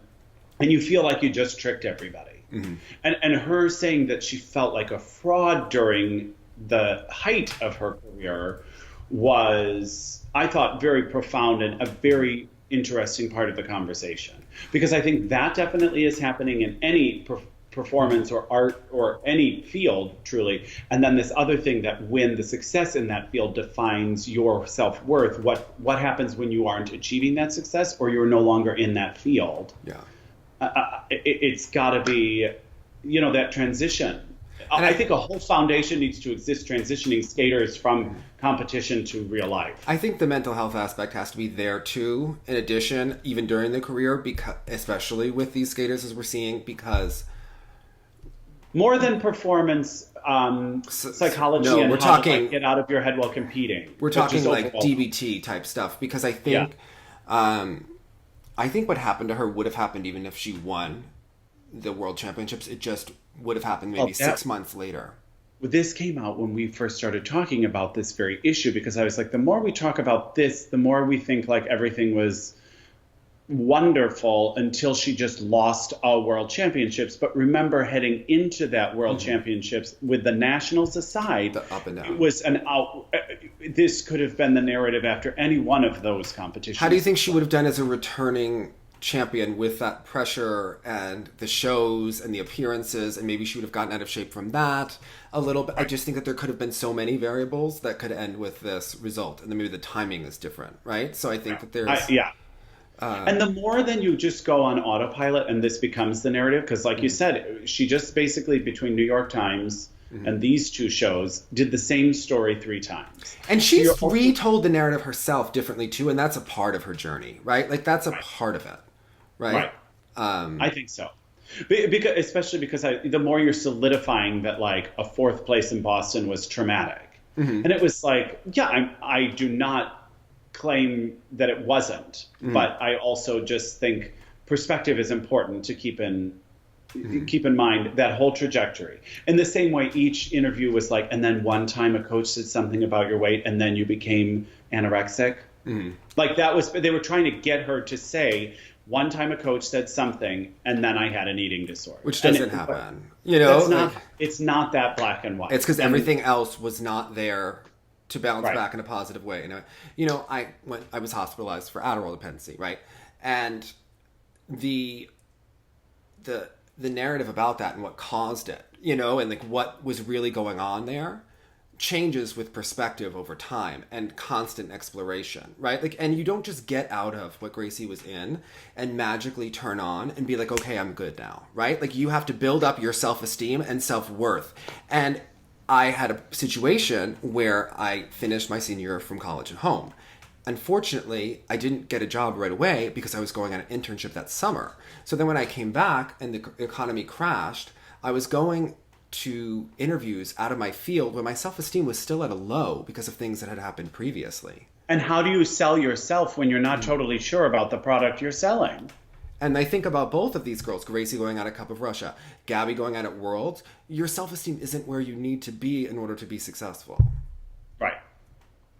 and you feel like you just tricked everybody. Mm-hmm. And her saying that she felt like a fraud during the height of her career was, I thought, very profound and a very interesting part of the conversation. Because I think that definitely is happening in any performance or art or any field, truly. And then this other thing, that when the success in that field defines your self-worth, what happens when you aren't achieving that success or you're no longer in that field? Yeah, it's got to be, you know, that transition. And I think a whole foundation needs to exist, transitioning skaters from competition to real life. I think the mental health aspect has to be there too, in addition, even during the career, because especially with these skaters as we're seeing, because more than performance psychology, no, and we're how talking, to, like, get out of your head while competing. We're talking like DBT type stuff, because I think what happened to her would have happened even if she won the World Championships. It just would have happened maybe 6 months later. This came out when we first started talking about this very issue, because I was like, the more we talk about this, the more we think like everything was wonderful until she just lost all World Championships. But remember, heading into that World Championships, with the nationals aside, the up and down, it was this could have been the narrative after any one of those competitions. How do you think she would have done as a returning champion with that pressure and the shows and the appearances, and maybe she would have gotten out of shape from that a little bit? I just think that there could have been so many variables that could end with this result, and then maybe the timing is different, right? So I think that there's... and the more then you just go on autopilot and this becomes the narrative, because like you said, she just basically, between New York Times and these two shows, did the same story 3 times. And she's retold the narrative herself differently too, and that's a part of her journey, right? Like, that's a part of it, right? I think so. Because, especially because the more you're solidifying that, like, a 4th place in Boston was traumatic. And it was like, I do not claim that it wasn't, but I also just think perspective is important to keep in mind that whole trajectory. In the same way, each interview was like, and then one time a coach said something about your weight, and then you became anorexic. Like they were trying to get her to say, one time a coach said something, and then I had an eating disorder. Which doesn't happen. You know, it's not that black and white. It's because everything else was not there to bounce back in a positive way. And I was hospitalized for Adderall dependency, right? And the narrative about that and what caused it, you know, and like what was really going on there changes with perspective over time and constant exploration, right? Like, and you don't just get out of what Gracie was in and magically turn on and be like, okay, I'm good now, right? Like, you have to build up your self-esteem and self-worth. And I had a situation where I finished my senior year from college and home. Unfortunately, I didn't get a job right away because I was going on an internship that summer. So then when I came back and the economy crashed, I was going to interviews out of my field where my self-esteem was still at a low because of things that had happened previously. And how do you sell yourself when you're not totally sure about the product you're selling? And I think about both of these girls, Gracie going out at Cup of Russia, Gabby going out at Worlds. Your self-esteem isn't where you need to be in order to be successful.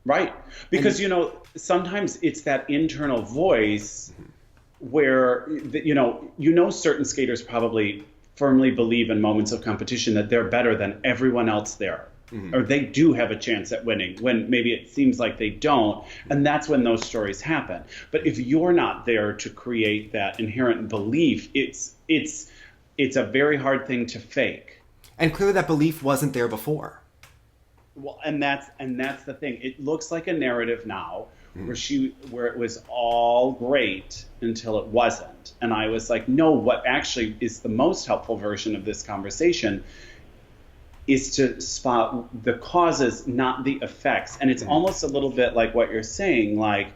Right. Because, you know, sometimes it's that internal voice where, you know, certain skaters probably firmly believe in moments of competition that they're better than everyone else there. Or they do have a chance at winning when maybe it seems like they don't. And that's when those stories happen. But if you're not there to create that inherent belief, it's a very hard thing to fake. And clearly that belief wasn't there before. Well, and that's the thing. It looks like a narrative now where it was all great until it wasn't. And I was like, no, what actually is the most helpful version of this conversation is to spot the causes, not the effects. And it's almost a little bit like what you're saying, like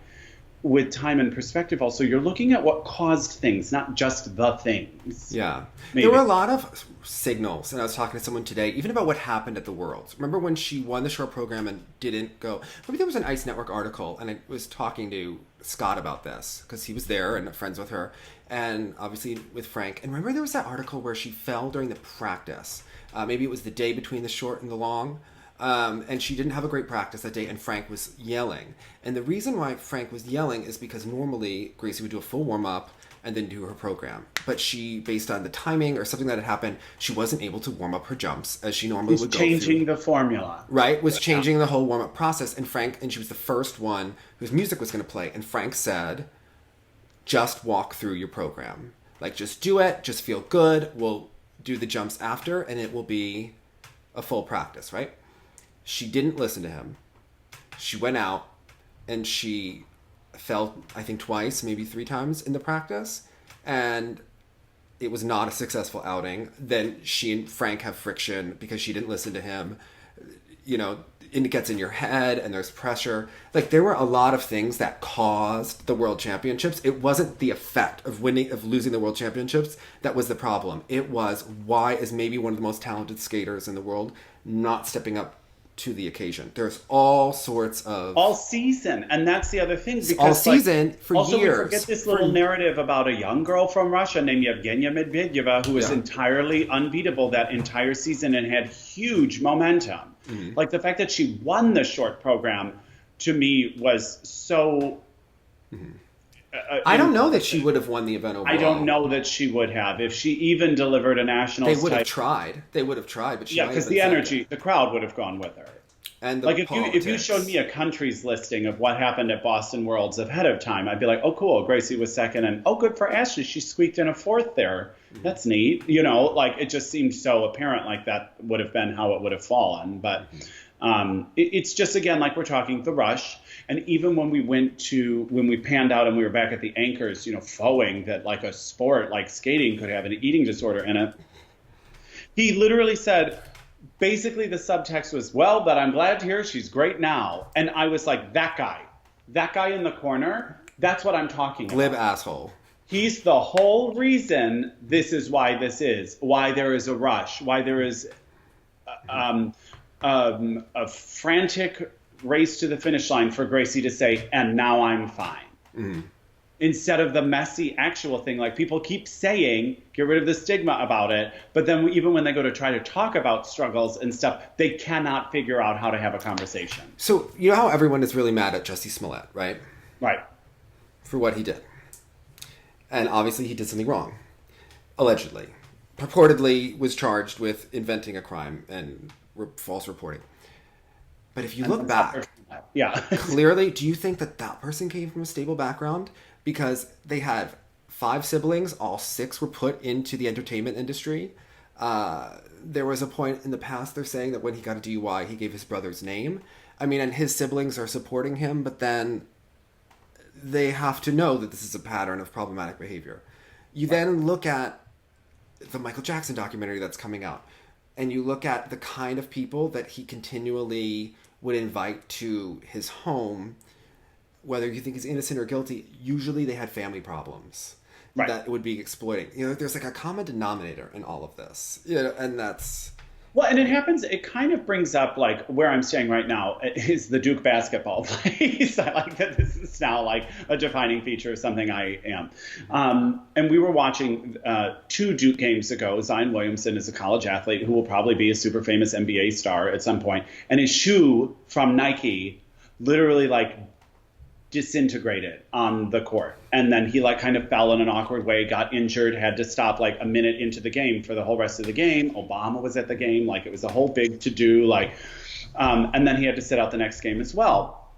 with time and perspective also, you're looking at what caused things, not just the things. Yeah. Maybe. There were a lot of signals, and I was talking to someone today, even about what happened at the Worlds. Remember when she won the short program and didn't go? Maybe there was an Ice Network article, and I was talking to Scott about this, because he was there and friends with her, and obviously with Frank. And remember there was that article where she fell during the practice. Maybe it was the day between the short and the long. And she didn't have a great practice that day, and Frank was yelling. And the reason why Frank was yelling is because normally Gracie would do a full warm-up and then do her program. But she, based on the timing or something that had happened, she wasn't able to warm up her jumps as she normally would go through. Changing the formula. Right, was changing the whole warm-up process. And she was the first one whose music was going to play. And Frank said, just walk through your program. Like, just do it, just feel good. We'll do the jumps after, and it will be a full practice, right? She didn't listen to him. She went out and she fell, I think, twice, maybe 3 times in the practice. And it was not a successful outing. Then she and Frank have friction because she didn't listen to him. You know, and it gets in your head and there's pressure. Like, there were a lot of things that caused the World Championships. It wasn't the effect of losing the World Championships that was the problem. It was, why is maybe one of the most talented skaters in the world not stepping up to the occasion? There's all sorts of... all season. And that's the other thing. Because, all season, for also years. Also, we forget this little narrative about a young girl from Russia named Evgenia Medvedeva who was entirely unbeatable that entire season and had huge momentum. Like, the fact that she won the short program, to me, was so... I don't know that she would have won the event overall. I don't know that she would have. If she even delivered a nationals They would have tried. They would have tried, but she because the energy, the crowd would have gone with her. And like, if you showed me a country's listing of what happened at Boston Worlds ahead of time, I'd be like, oh, cool, Gracie was second, and oh, good for Ashley, she squeaked in a 4th there. That's neat. You know, like, it just seemed so apparent, like that would have been how it would have fallen. But it's just, again, like we're talking the rush. And even when we panned out and we were back at the anchors, you know, faux-ing that like a sport like skating could have an eating disorder in it, he literally said, basically the subtext was, well, but I'm glad to hear she's great now. And I was like, that guy in the corner, that's what I'm talking about. Glib asshole. He's the whole reason this is why there is a rush, why there is a frantic race to the finish line for Gracie to say, and now I'm fine. Instead of the messy actual thing, like people keep saying, get rid of the stigma about it. But then even when they go to try to talk about struggles and stuff, they cannot figure out how to have a conversation. So you know how everyone is really mad at Jussie Smollett, right? Right. For what he did. And obviously he did something wrong. Allegedly. Purportedly was charged with inventing a crime and false reporting. But if you look back, clearly, do you think that person came from a stable background? Because they had 5 siblings, all 6 were put into the entertainment industry. There was a point in the past they're saying that when he got a DUI, he gave his brother's name. I mean, and his siblings are supporting him, but then they have to know that this is a pattern of problematic behavior. You then look at the Michael Jackson documentary that's coming out, and you look at the kind of people that he continually would invite to his home, whether you think he's innocent or guilty, usually they had family problems that would be exploiting. You know, there's like a common denominator in all of this, you know, and that's... Well, and it kind of brings up, like, where I'm staying right now is the Duke basketball place. I like that this is now, like, a defining feature of something I am. And we were watching 2 Duke games ago. Zion Williamson is a college athlete who will probably be a super famous NBA star at some point. And his shoe from Nike literally, like, disintegrated on the court, and then he like kind of fell in an awkward way, got injured, had to stop like a minute into the game for the whole rest of the game. Obama was at the game, like it was a whole big to do, like and then he had to sit out the next game as well.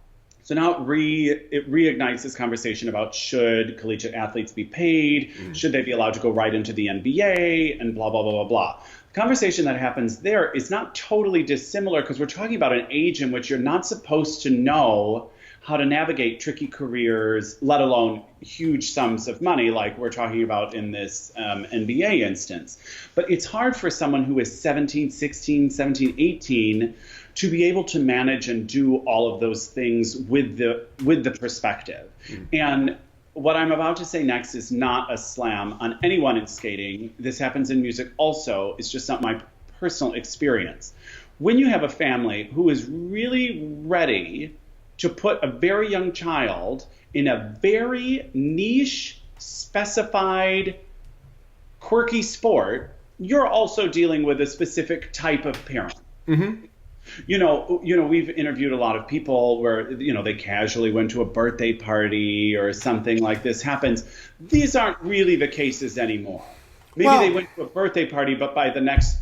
So now it reignites this conversation about should collegiate athletes be paid, should they be allowed to go right into the NBA, and blah blah blah blah blah. The conversation that happens there is not totally dissimilar, because we're talking about an age in which you're not supposed to know how to navigate tricky careers, let alone huge sums of money like we're talking about in this NBA instance. But it's hard for someone who is 17, 16, 17, 18 to be able to manage and do all of those things with the perspective. And what I'm about to say next is not a slam on anyone in skating. This happens in music also. It's just not my personal experience. When you have a family who is really ready to put a very young child in a very niche, specified, quirky sport, you're also dealing with a specific type of parent. Mm-hmm. You know, we've interviewed a lot of people where, you know, they casually went to a birthday party or something like this happens. These aren't really the cases anymore. Maybe they went to a birthday party, but by the next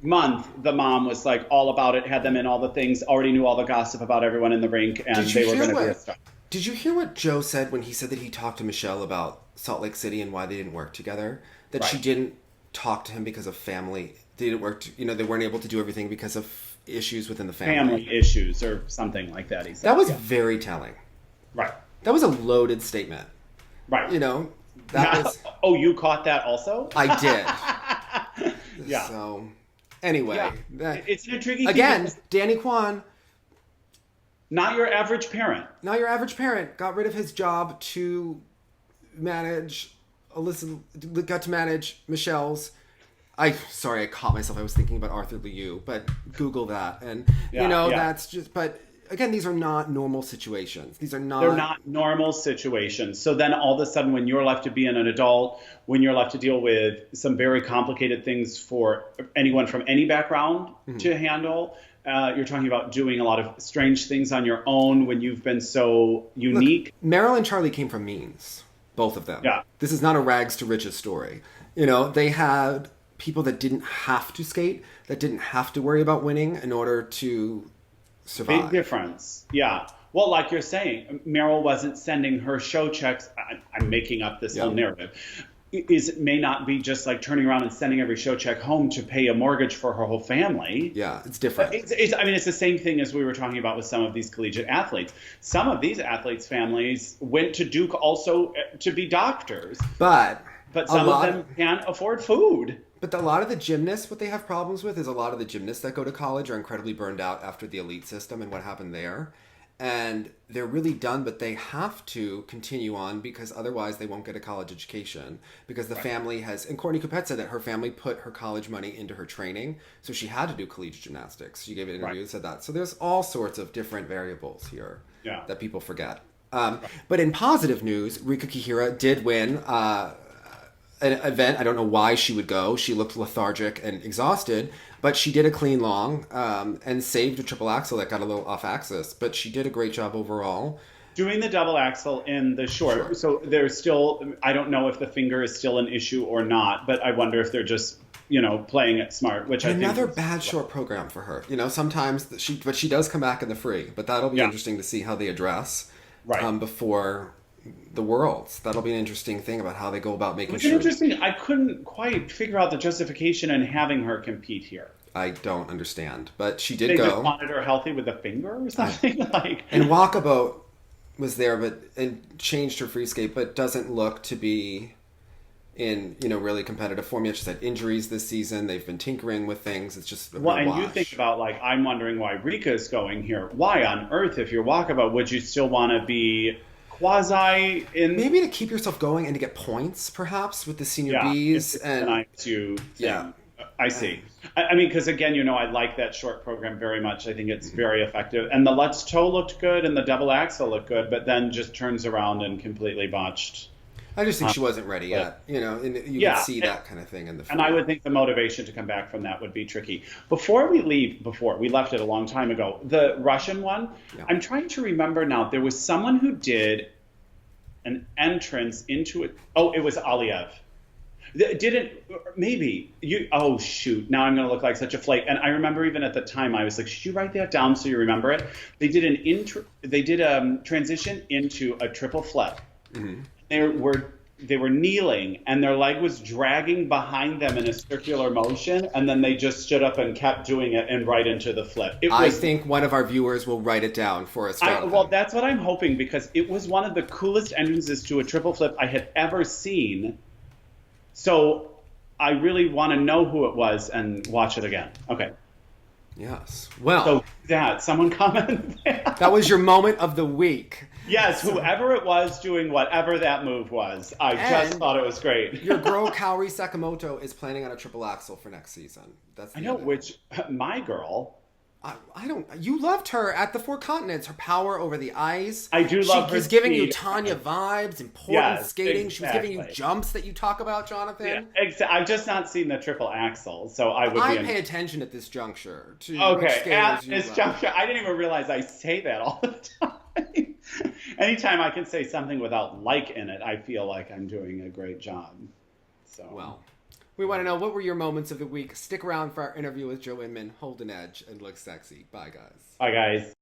month, the mom was like all about it, had them in all the things, already knew all the gossip about everyone in the rink, and they were going to be a star. Did you hear what Joe said when he said that he talked to Michelle about Salt Lake City and why they didn't work together? That she didn't talk to him because of family. They didn't work. They weren't able to do everything because of issues within the family. Family issues or something like that. He said. That was very telling. Right. That was a loaded statement. Right. That was. Oh, you caught that also? I did. Yeah. So. Anyway, it's an intriguing again, Danny Kwan. Not your average parent. Not your average parent. Got rid of his job to manage got to manage Michelle's. I caught myself. I was thinking about Arthur Liu, but Google that. And, that's just, but again, these are not normal situations. They're not normal situations. So then all of a sudden, when you're left to be an adult, when you're left to deal with some very complicated things for anyone from any background to handle, you're talking about doing a lot of strange things on your own when you've been so unique. Look, Meryl and Charlie came from means, both of them. Yeah. This is not a rags to riches story. They had people that didn't have to skate, that didn't have to worry about winning in order to survive. Big difference. Yeah. Well, like you're saying, Meryl wasn't sending her show checks. I'm making up this whole narrative. It may not be just like turning around and sending every show check home to pay a mortgage for her whole family. Yeah, it's different. It's the same thing as we were talking about with some of these collegiate athletes. Some of these athletes' families went to Duke also to be doctors. But some of them can't afford food. But a lot of the gymnasts, what they have problems with is a lot of the gymnasts that go to college are incredibly burned out after the elite system and what happened there. And they're really done, but they have to continue on because otherwise they won't get a college education. Because the family has, and Courtney Coupette said that her family put her college money into her training, so she had to do collegiate gymnastics. She gave an interview and said that. So there's all sorts of different variables here that people forget. But in positive news, Rika Kihira did win an event. I don't know why she would go. She looked lethargic and exhausted, but she did a clean long and saved a triple axel that got a little off axis. But she did a great job overall. doing the double axel in the short. Sure. So there's still, I don't know if the finger is still an issue or not, but I wonder if they're just, playing it smart, which Another bad short program for her. Sometimes she does come back in the free, but that'll be interesting to see how they address before the Worlds. That'll be an interesting thing about how they go about making sure. It's interesting. I couldn't quite figure out the justification in having her compete here. I don't understand, but she did they go. They just wanted her healthy with a finger or something And Wakaba was there, and changed her free skate, but doesn't look to be in really competitive form yet. She's had injuries this season. They've been tinkering with things. It's just you think about I'm wondering why Rika is going here. Why on earth, if you're Wakaba, would you still want to be quasi in? Maybe to keep yourself going and to get points, perhaps with the senior Bs and IQ thing. I see. I mean, because again, I like that short program very much. I think it's very effective. And the Let's Toe looked good and the double axel looked good, but then just turns around and completely botched. I just think she wasn't ready yet. And you can see that kind of thing in the film. And I would think the motivation to come back from that would be tricky. Before we left it a long time ago, the Russian one, I'm trying to remember now. There was someone who did an entrance into it. Oh, it was Aliev. Oh shoot, now I'm going to look like such a flake. And I remember even at the time I was like, should you write that down so you remember it? They did a transition into a triple flip. Mm-hmm. They were kneeling and their leg was dragging behind them in a circular motion, and then they just stood up and kept doing it and right into the flip. I think one of our viewers will write it down for us. Well, that's what I'm hoping, because it was one of the coolest entrances to a triple flip I had ever seen. So I really want to know who it was and watch it again. Okay. Yes. Well. So someone comment. That was your moment of the week. Yes, whoever it was doing whatever that move was. I just thought it was great. Your girl, Kaori Sakamoto, is planning on a triple axel for next season. My girl... I don't... You loved her at the Four Continents. Her power over the ice. I do love her. She's giving you Tanya vibes, important skating. Exactly. She was giving you jumps that you talk about, Jonathan. Yeah, I've just not seen the triple axel, so I would pay attention at this juncture to at this juncture. I didn't even realize I say that all the time. Anytime I can say something without like in it, I feel like I'm doing a great job. So well. We want to know, what were your moments of the week? Stick around for our interview with Joe Inman. Hold an edge and look sexy. Bye, guys. Bye, guys.